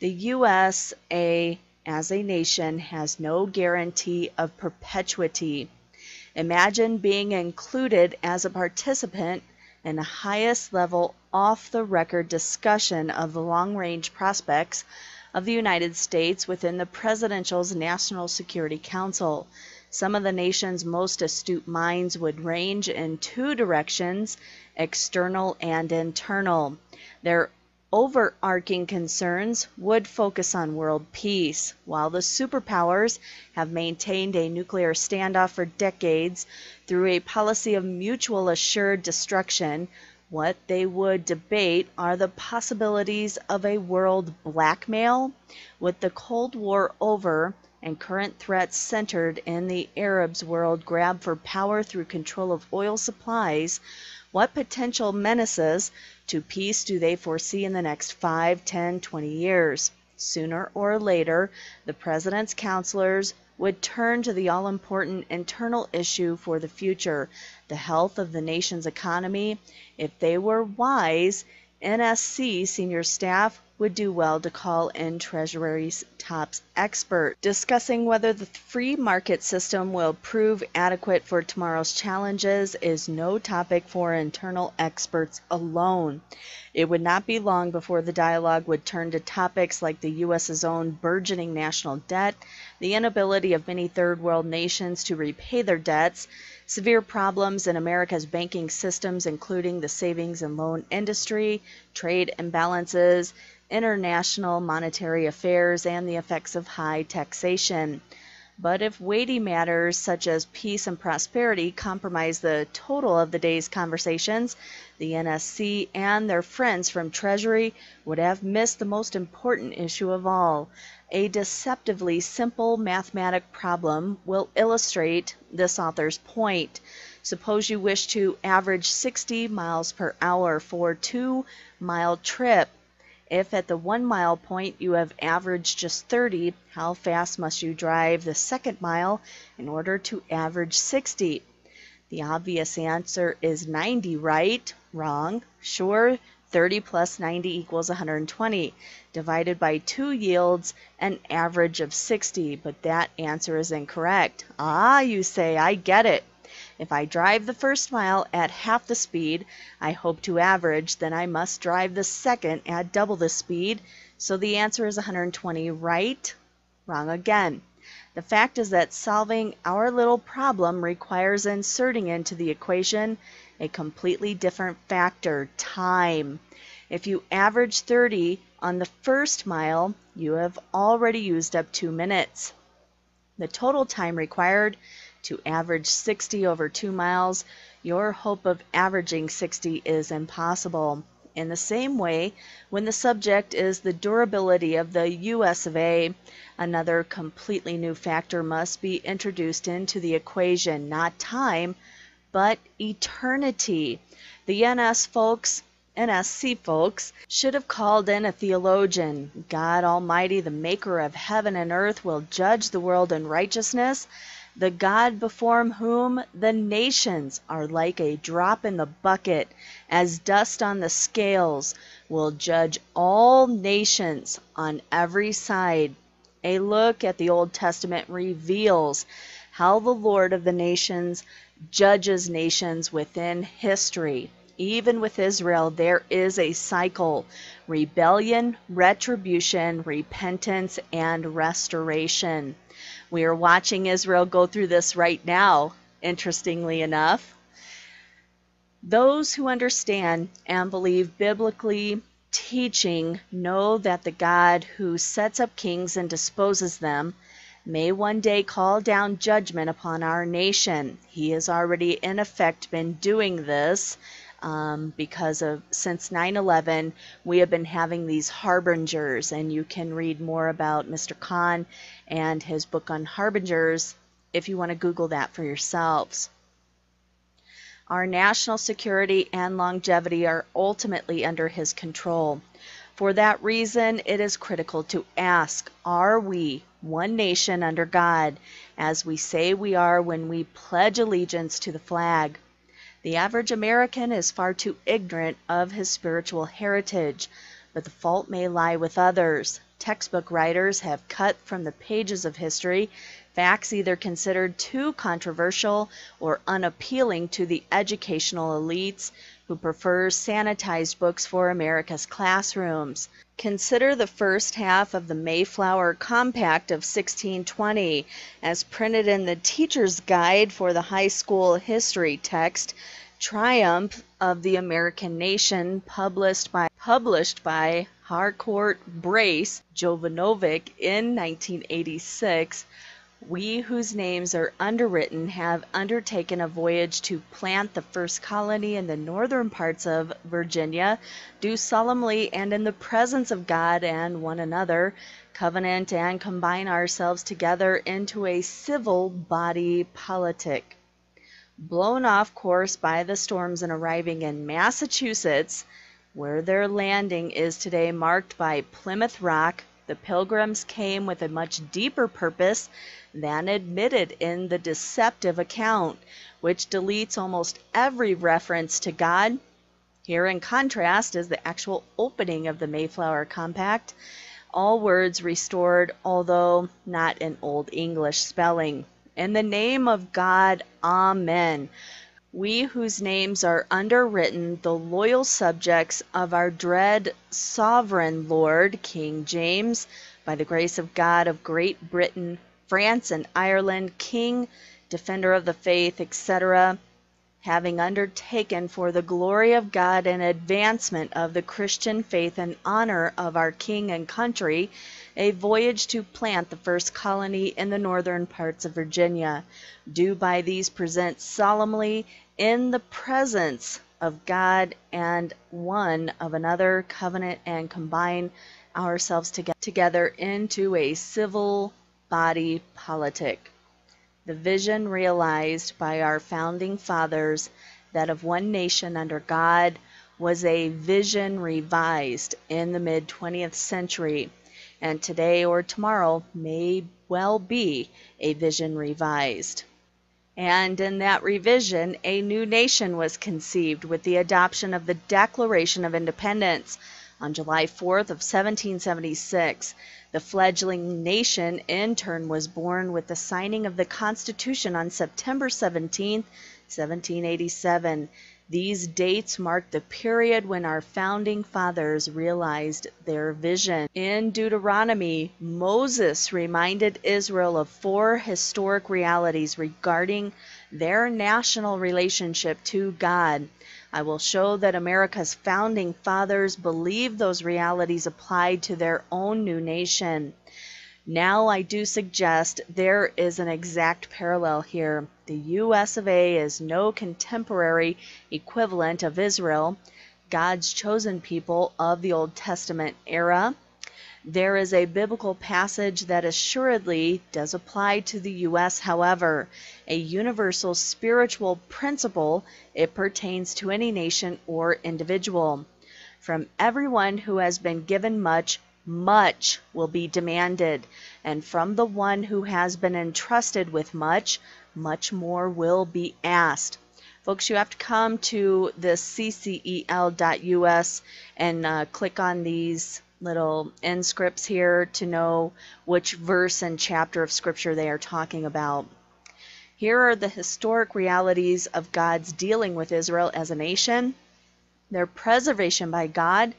The USA as a nation has no guarantee of perpetuity. Imagine being included as a participant in the highest level off-the-record discussion of the long-range prospects of the United States within the Presidential's National Security Council. Some of the nation's most astute minds would range in two directions, external and internal. Their overarching concerns would focus on world peace. While the superpowers have maintained a nuclear standoff for decades through a policy of mutual assured destruction, what they would debate are the possibilities of a world blackmail. With the Cold War over and current threats centered in the Arabs' world grab for power through control of oil supplies, what potential menaces to peace do they foresee in the next 5, 10, 20 years? Sooner or later, the president's counselors would turn to the all-important internal issue for the future, the health of the nation's economy. If they were wise, NSC senior staff would do well to call in Treasury's top expert. Discussing whether the free market system will prove adequate for tomorrow's challenges is no topic for internal experts alone. It would not be long before the dialogue would turn to topics like the U.S.'s own burgeoning national debt, the inability of many third world nations to repay their debts, severe problems in America's banking systems, including the savings and loan industry, trade imbalances, international monetary affairs, and the effects of high taxation. But if weighty matters such as peace and prosperity compromise the total of the day's conversations, the NSC and their friends from Treasury would have missed the most important issue of all. A deceptively simple mathematic problem will illustrate this author's point. Suppose you wish to average 60 miles per hour for a 2-mile trip. If at the 1-mile point you have averaged just 30, how fast must you drive the second mile in order to average 60? The obvious answer is 90, right? Wrong. Sure, 30 plus 90 equals 120. Divided by 2 yields an average of 60, but that answer is incorrect. Ah, you say, I get it. If I drive the first mile at half the speed I hope to average, then I must drive the second at double the speed, so the answer is 120, right? Wrong again. The fact is that solving our little problem requires inserting into the equation a completely different factor, time. If you average 30 on the first mile, you have already used up 2 minutes. The total time required to average 60 over 2 miles, your hope of averaging 60 is impossible. In the same way, when the subject is the durability of the US of A, another completely new factor must be introduced into the equation, not time, but eternity. The NSC folks should have called in a theologian. God Almighty, the maker of heaven and earth, will judge the world in righteousness. The God before whom the nations are like a drop in the bucket, as dust on the scales, will judge all nations on every side. A look at the Old Testament reveals how the Lord of the nations judges nations within history. Even with Israel, there is a cycle: rebellion, retribution, repentance, and restoration. We are watching Israel go through this right now, interestingly enough. Those who understand and believe biblically teaching know that the God who sets up kings and disposes them may one day call down judgment upon our nation. He has already in effect been doing this because since 9/11 we have been having these harbingers, and you can read more about Mr. Khan and his book on harbingers if you want to Google that for yourselves. Our national security and longevity are ultimately under his control. For that reason, it is critical to ask, are we one nation under God, as we say we are when we pledge allegiance to the flag? The average American is far too ignorant of his spiritual heritage, but the fault may lie with others. Textbook writers have cut from the pages of history facts either considered too controversial or unappealing to the educational elites who prefer sanitized books for America's classrooms. Consider the first half of the Mayflower Compact of 1620, as printed in the Teacher's Guide for the High School History text, Triumph of the American Nation, published by Harcourt Brace Jovanovic in 1986. We whose names are underwritten have undertaken a voyage to plant the first colony in the northern parts of Virginia, do solemnly and in the presence of God and one another, covenant and combine ourselves together into a civil body politic. Blown off course by the storms and arriving in Massachusetts, where their landing is today marked by Plymouth Rock, the Pilgrims came with a much deeper purpose than admitted in the deceptive account, which deletes almost every reference to God. Here in contrast is the actual opening of the Mayflower Compact, all words restored, although not in Old English spelling. In the name of God, Amen. We whose names are underwritten, the loyal subjects of our dread sovereign Lord, King James, by the grace of God of Great Britain, France, and Ireland, King, Defender of the Faith, etc., having undertaken for the glory of God and advancement of the Christian faith and honor of our King and country, a voyage to plant the first colony in the northern parts of Virginia, do by these present solemnly in the presence of God and one of another, covenant and combine ourselves together into a civil body politic. The vision realized by our founding fathers, that of one nation under God, was a vision revised in the mid-20th century, and today or tomorrow may well be a vision revised. And in that revision, a new nation was conceived with the adoption of the Declaration of Independence on July 4th of 1776. The fledgling nation in turn was born with the signing of the Constitution on September 17th, 1787. These dates mark the period when our founding fathers realized their vision. In Deuteronomy, Moses reminded Israel of 4 historic realities regarding their national relationship to God. I will show that America's founding fathers believed those realities applied to their own new nation. Now I do suggest there is an exact parallel here. The U.S. of A. is no contemporary equivalent of Israel, God's chosen people of the Old Testament era. There is a biblical passage that assuredly does apply to the U.S., however, a universal spiritual principle. It pertains to any nation or individual. From everyone who has been given much, much will be demanded, and from the one who has been entrusted with much, much more will be asked. Folks, you have to come to this ccel.us and click on these little end scripts here to know which verse and chapter of Scripture they are talking about. Here are the historic realities of God's dealing with Israel as a nation, their preservation by God.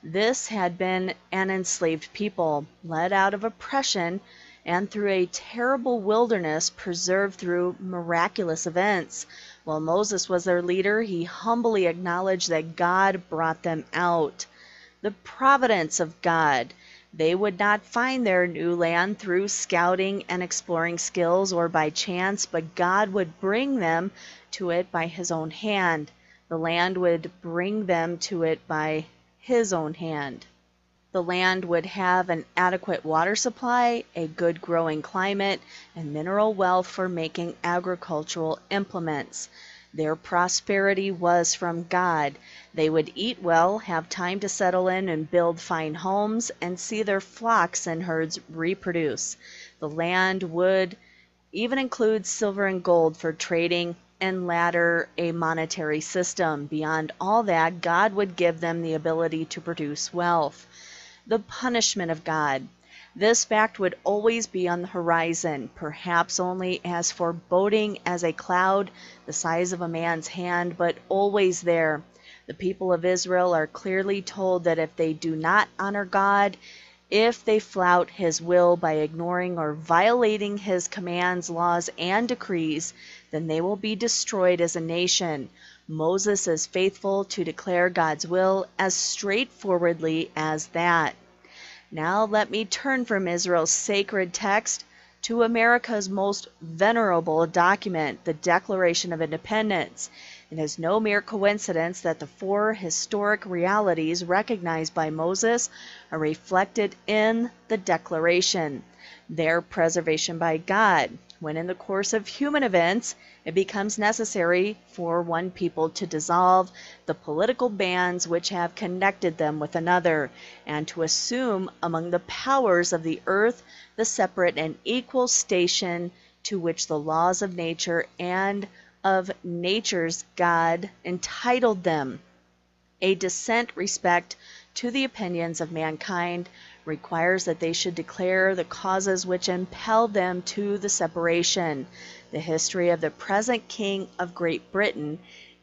This had been an enslaved people, led out of oppression and through a terrible wilderness, preserved through miraculous events. While Moses was their leader, he humbly acknowledged that God brought them out. The providence of God. They would not find their new land through scouting and exploring skills or by chance, but God would bring them to it by His own hand. The land would bring them to it by His own hand. The land would have an adequate water supply, a good growing climate, and mineral wealth for making agricultural implements. Their prosperity was from God. They would eat well, have time to settle in and build fine homes, and see their flocks and herds reproduce. The land would even include silver and gold for trading, and latter a monetary system. Beyond all that, God would give them the ability to produce wealth. The punishment of God. This fact would always be on the horizon, perhaps only as foreboding as a cloud the size of a man's hand, but always there. The people of Israel are clearly told that if they do not honor God, if they flout his will by ignoring or violating his commands, laws, and decrees, then they will be destroyed as a nation. Moses is faithful to declare God's will as straightforwardly as that. Now let me turn from Israel's sacred text to America's most venerable document, the Declaration of Independence. It is no mere coincidence that the four historic realities recognized by Moses are reflected in the Declaration. Their preservation by God, when in the course of human events it becomes necessary for one people to dissolve the political bands which have connected them with another, and to assume among the powers of the earth the separate and equal station to which the laws of nature and of nature's God entitled them. A decent respect to the opinions of mankind requires that they should declare the causes which impel them to the separation. The history of the present King of Great Britain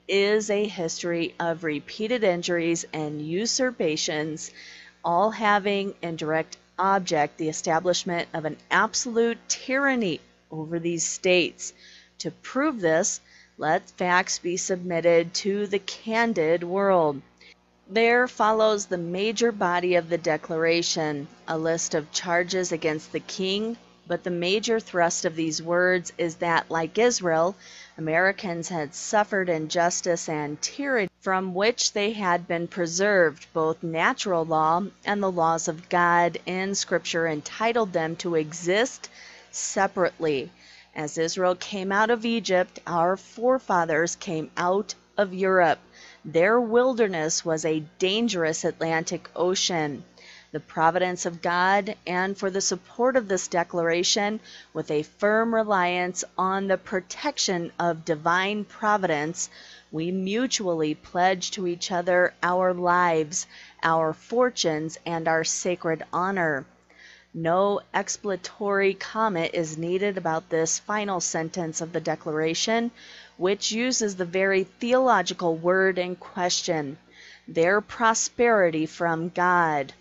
is a history of repeated injuries and usurpations, all having in direct object the establishment of an absolute tyranny over these states. To prove this, let facts be submitted to the candid world. There follows the major body of the Declaration, a list of charges against the king, but the major thrust of these words is that, like Israel, Americans had suffered injustice and tyranny from which they had been preserved. Both natural law and the laws of God in Scripture entitled them to exist separately. As Israel came out of Egypt, our forefathers came out of Europe. Their wilderness was a dangerous Atlantic Ocean. The providence of God, and for the support of this declaration, with a firm reliance on the protection of divine providence, we mutually pledge to each other our lives, our fortunes, and our sacred honor. No explanatory comment is needed about this final sentence of the Declaration, which uses the very theological word in question, their prosperity from God.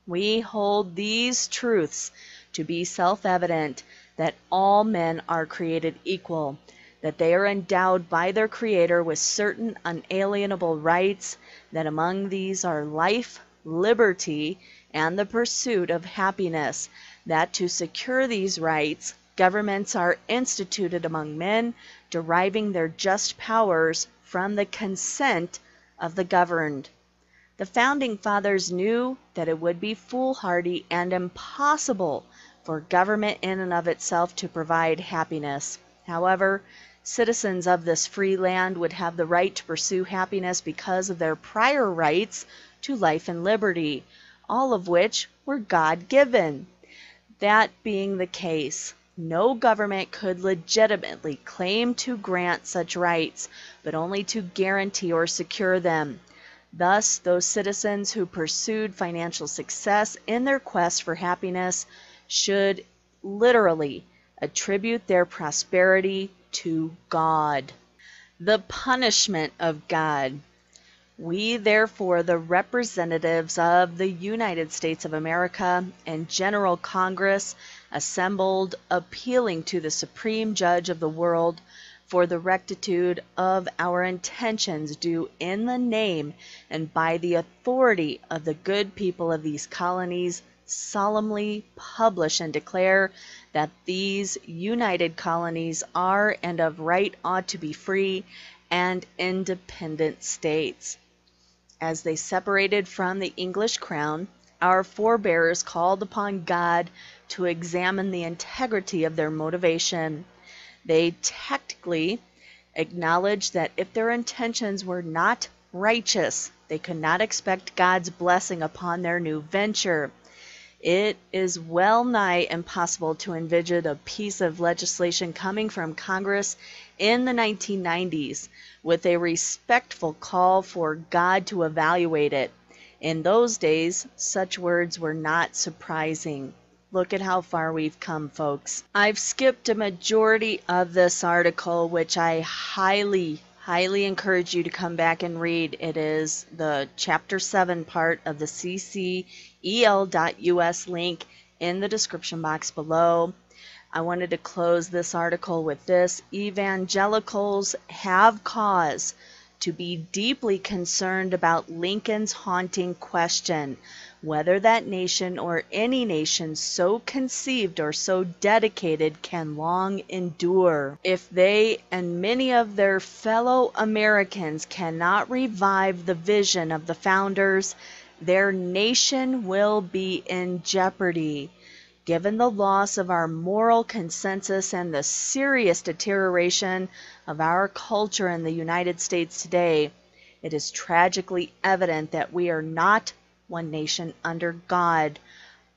We hold these truths to be self-evident, that all men are created equal, that they are endowed by their Creator with certain unalienable rights, that among these are life, liberty, and the pursuit of happiness, that to secure these rights, governments are instituted among men, deriving their just powers from the consent of the governed. The Founding Fathers knew that it would be foolhardy and impossible for government in and of itself to provide happiness. However, citizens of this free land would have the right to pursue happiness because of their prior rights to life and liberty, all of which were God-given. That being the case, no government could legitimately claim to grant such rights, but only to guarantee or secure them. Thus, those citizens who pursued financial success in their quest for happiness should literally attribute their prosperity to God. The punishment of God. We, therefore, the representatives of the United States of America and General Congress, assembled appealing to the Supreme Judge of the world for the rectitude of our intentions, do in the name and by the authority of the good people of these colonies solemnly publish and declare that these united colonies are and of right ought to be free and independent states. As they separated from the English crown, our forebears called upon God to examine the integrity of their motivation. They tactfully acknowledged that if their intentions were not righteous, they could not expect God's blessing upon their new venture. It is well nigh impossible to envision a piece of legislation coming from Congress in the 1990s with a respectful call for God to evaluate it. In those days, such words were not surprising. Look at how far we've come, folks. I've skipped a majority of this article, which I highly encourage you to come back and read. It is the Chapter 7 part of the ccel.us link in the description box below. I wanted to close this article with this. Evangelicals have cause to be deeply concerned about Lincoln's haunting question, whether that nation or any nation so conceived or so dedicated can long endure. If they and many of their fellow Americans cannot revive the vision of the founders, their nation will be in jeopardy. Given the loss of our moral consensus and the serious deterioration of our culture in the United States today, it is tragically evident that we are not one nation under God,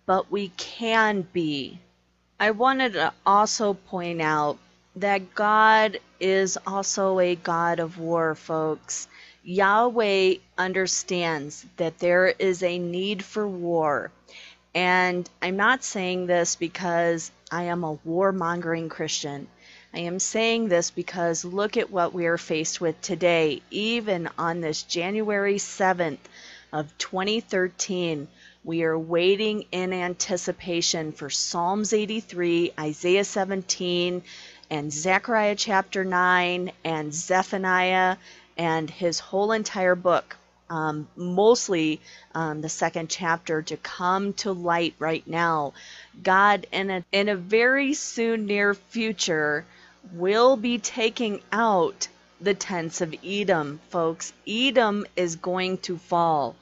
but we can be. I wanted to also point out that God is also a God of war, folks. Yahweh understands that there is a need for war. And I'm not saying this because I am a warmongering Christian. I am saying this because look at what we are faced with today. Even on this January 7th of 2013, we are waiting in anticipation for Psalms 83, Isaiah 17, and Zechariah chapter 9, and Zephaniah, and his whole entire book. Mostly the second chapter to come to light right now. God in a very soon near future will be taking out the tents of Edom, folks. Edom is going to fall.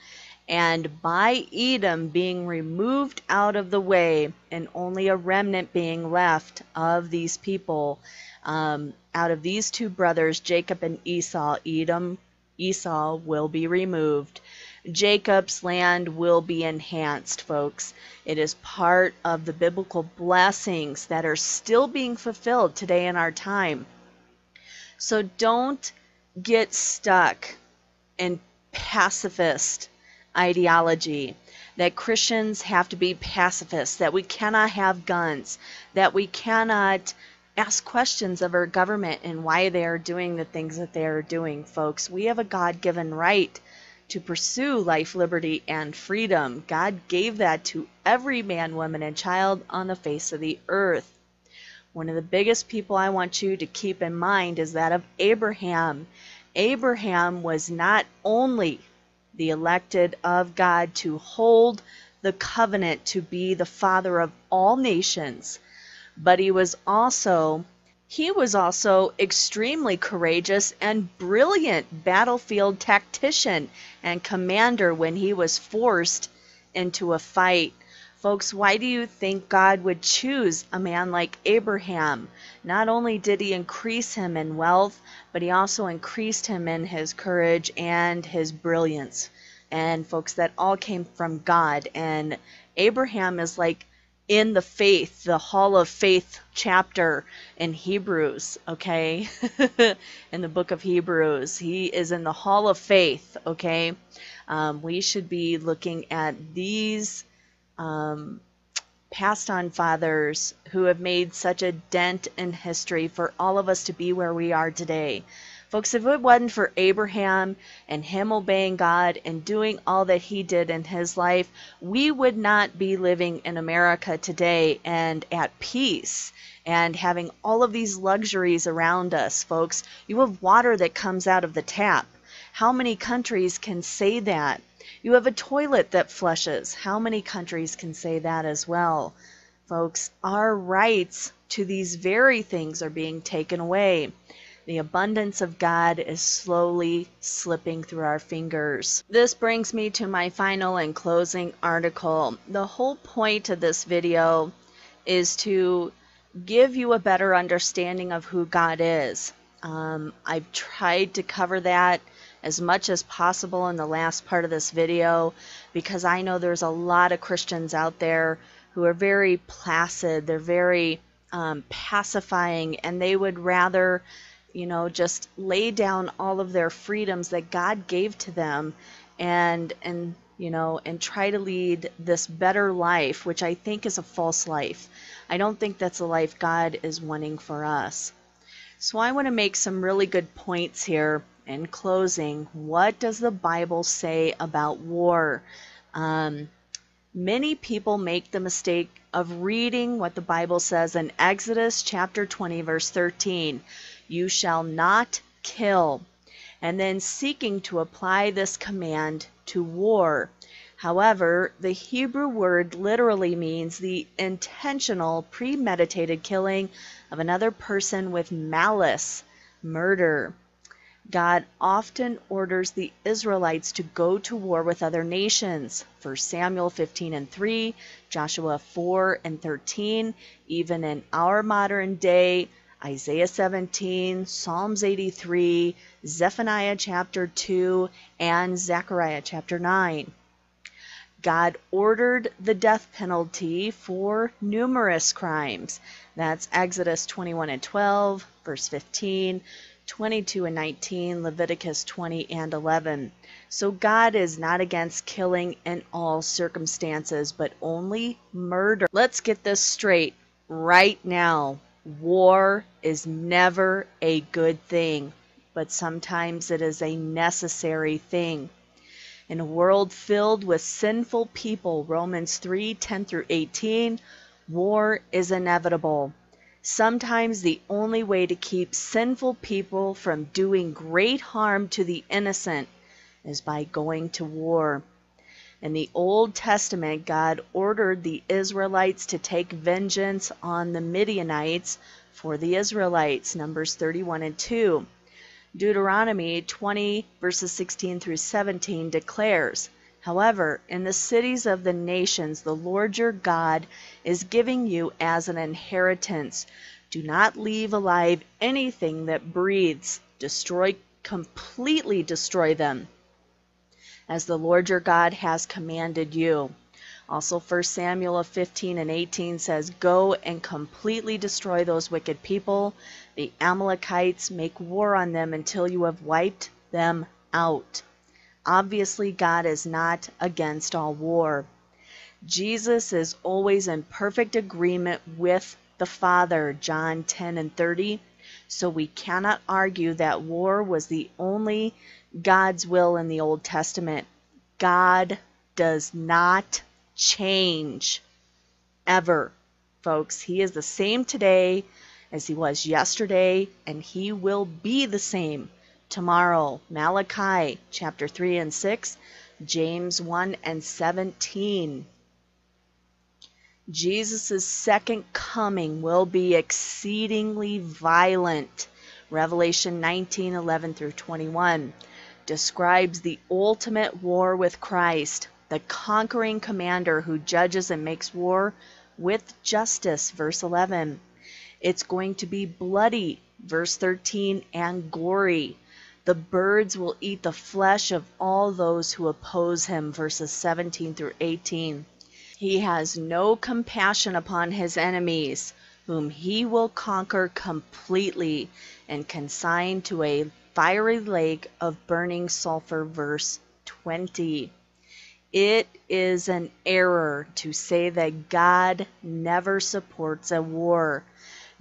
And by Edom being removed out of the way and only a remnant being left of these people, out of these two brothers, Jacob and Esau, Esau will be removed. Jacob's land will be enhanced, folks. It is part of the biblical blessings that are still being fulfilled today in our time. So don't get stuck in pacifist ideology that Christians have to be pacifists, that we cannot have guns, that we cannot ask questions of our government and why they are doing the things that they are doing, folks. We have a God-given right to pursue life, liberty, and freedom. God gave that to every man, woman, and child on the face of the earth. One of the biggest people I want you to keep in mind is that of Abraham. Abraham was not only the elected of God to hold the covenant to be the father of all nations, but he was also extremely courageous and brilliant battlefield tactician and commander when he was forced into a fight. Folks, why do you think God would choose a man like Abraham? Not only did he increase him in wealth, but he also increased him in his courage and his brilliance. And folks, that all came from God. And Abraham is like in the faith, the Hall of Faith chapter in Hebrews, okay? In the book of Hebrews. He is in the Hall of Faith, okay? We should be looking at these passed on fathers who have made such a dent in history for all of us to be where we are today. Folks, if it wasn't for Abraham and him obeying God and doing all that he did in his life, we would not be living in America today and at peace and having all of these luxuries around us, folks. You have water that comes out of the tap. How many countries can say that? You have a toilet that flushes. How many countries can say that as well? Folks, our rights to these very things are being taken away. The abundance of God is slowly slipping through our fingers. This brings me to my final and closing article. The whole point of this video is to give you a better understanding of who God is. I've tried to cover that as much as possible in the last part of this video because I know there's a lot of Christians out there who are very placid, they're very pacifying, and they would rather, just lay down all of their freedoms that God gave to them and try to lead this better life, which I think is a false life. I don't think that's a life God is wanting for us. So I want to make some really good points here in closing. What does the Bible say about war? Many people make the mistake of reading what the Bible says in Exodus chapter 20, verse 13. You shall not kill. And then seeking to apply this command to war. However, the Hebrew word literally means the intentional, premeditated killing of another person with malice, murder. God often orders the Israelites to go to war with other nations. 1 Samuel 15:3, Joshua 4:13, even in our modern day, Isaiah 17, Psalms 83, Zephaniah chapter 2, and Zechariah chapter 9. God ordered the death penalty for numerous crimes. That's Exodus 21:12, verse 15, 22:19, Leviticus 20:11. So God is not against killing in all circumstances, but only murder. Let's get this straight right now. War is never a good thing, but sometimes it is a necessary thing. In a world filled with sinful people, Romans 3:10-18, war is inevitable. Sometimes the only way to keep sinful people from doing great harm to the innocent is by going to war. In the Old Testament, God ordered the Israelites to take vengeance on the Midianites for the Israelites, Numbers 31:2. Deuteronomy 20, verses 16-17 declares, however, in the cities of the nations the Lord your God is giving you as an inheritance. Do not leave alive anything that breathes. Completely destroy them, as the Lord your God has commanded you. Also 1 Samuel 15:18 says, go and completely destroy those wicked people. The Amalekites, make war on them until you have wiped them out. Obviously, God is not against all war. Jesus is always in perfect agreement with the Father, John 10:30. So we cannot argue that war was the only God's will in the Old Testament. God does not change ever, folks. He is the same today as he was yesterday, and he will be the same tomorrow. Malachi chapter 3 and 6, James 1 and 17. Jesus' second coming will be exceedingly violent. Revelation 19:11-21 describes the ultimate war with Christ, the conquering commander who judges and makes war with justice, verse 11. It's going to be bloody, verse 13, and gory. The birds will eat the flesh of all those who oppose him, verses 17-18. He has no compassion upon his enemies, whom he will conquer completely and consign to a fiery lake of burning sulfur, verse 20. It is an error to say that God never supports a war.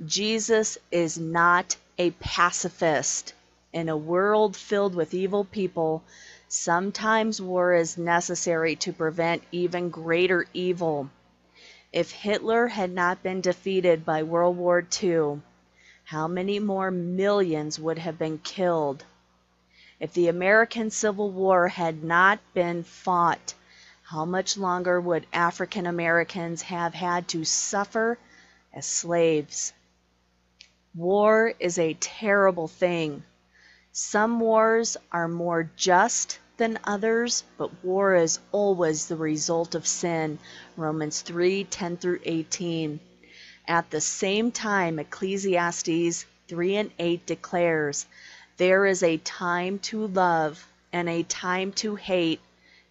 Jesus is not a pacifist. In a world filled with evil people, sometimes war is necessary to prevent even greater evil. If Hitler had not been defeated by World War II, how many more millions would have been killed? If the American Civil War had not been fought, how much longer would African Americans have had to suffer as slaves? War is a terrible thing. Some wars are more just than others, but war is always the result of sin. Romans 3:10-18. At the same time, Ecclesiastes 3 and 8 declares, "There is a time to love and a time to hate,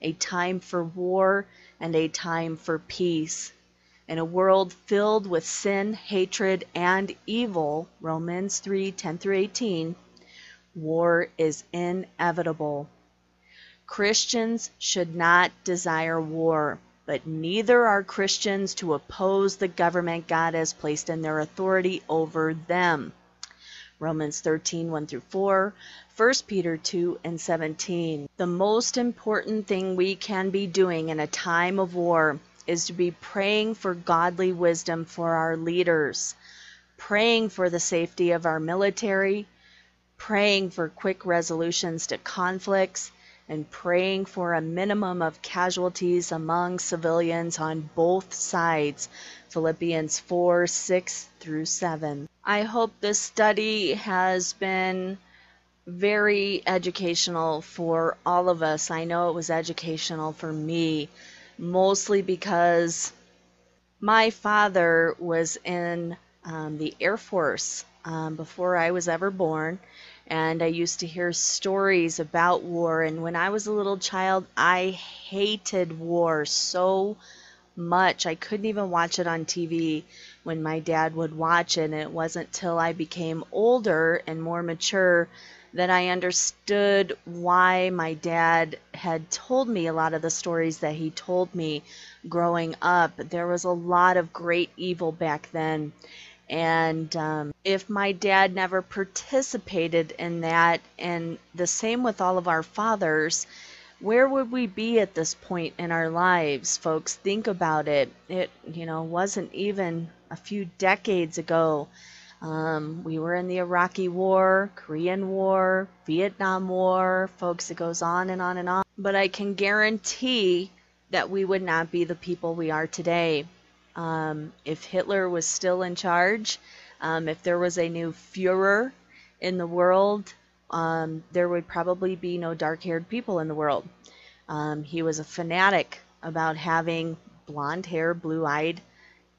a time for war and a time for peace." In a world filled with sin, hatred, and evil, Romans 3:10 through 18, war is inevitable. Christians should not desire war, but neither are Christians to oppose the government God has placed in their authority over them. Romans 13:1 through 4, 1 Peter 2 and 17. The most important thing we can be doing in a time of war is to be praying for godly wisdom for our leaders, praying for the safety of our military, praying for quick resolutions to conflicts, and praying for a minimum of casualties among civilians on both sides. Philippians 4:6 through 7. I hope this study has been very educational for all of us. I know it was educational for me, mostly because my father was in the Air Force before I was ever born, and I used to hear stories about war. And when I was a little child, I hated war so much. I couldn't even watch it on TV when my dad would watch it, and it wasn't till I became older and more mature that I understood why my dad had told me a lot of the stories that he told me growing up. There was a lot of great evil back then, and if my dad never participated in that, and the same with all of our fathers, where would we be at this point in our lives, folks? Think about it. It, wasn't even a few decades ago. We were in the Iraqi War, Korean War, Vietnam War, folks, it goes on and on and on. But I can guarantee that we would not be the people we are today. If Hitler was still in charge, if there was a new Führer in the world, there would probably be no dark-haired people in the world. He was a fanatic about having blonde hair, blue-eyed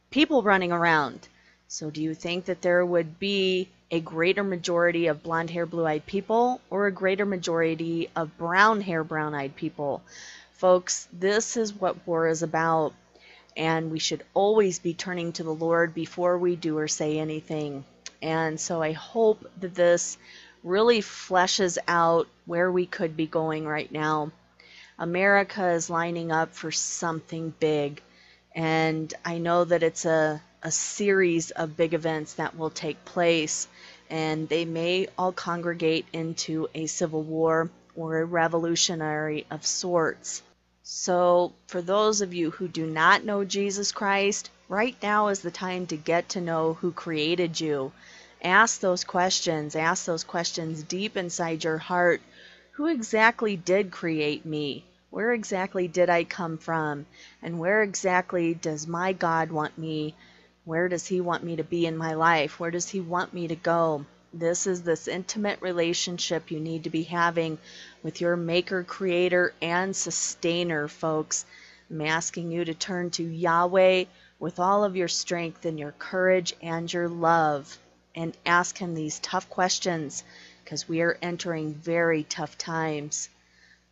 people running around. So do you think that there would be a greater majority of blonde hair, blue-eyed people, or a greater majority of brown hair, brown-eyed people? Folks, this is what war is about, and we should always be turning to the Lord before we do or say anything. And so I hope that this really fleshes out where we could be going right now. America is lining up for something big, and I know that it's a series of big events that will take place, and they may all congregate into a civil war or a revolutionary of sorts. So for those of you who do not know Jesus Christ, right now is the time to get to know who created you. Ask those questions deep inside your heart. Who exactly did create me? Where exactly did I come from? And where exactly does my God want me? Where does he want me to be in my life? Where does he want me to go? This is this intimate relationship you need to be having with your maker, creator, and sustainer, folks. I'm asking you to turn to Yahweh with all of your strength and your courage and your love, and ask him these tough questions, because we are entering very tough times.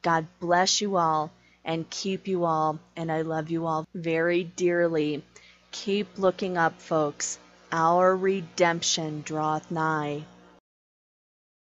God bless you all and keep you all, and I love you all very dearly. Keep looking up, folks. Our redemption draweth nigh.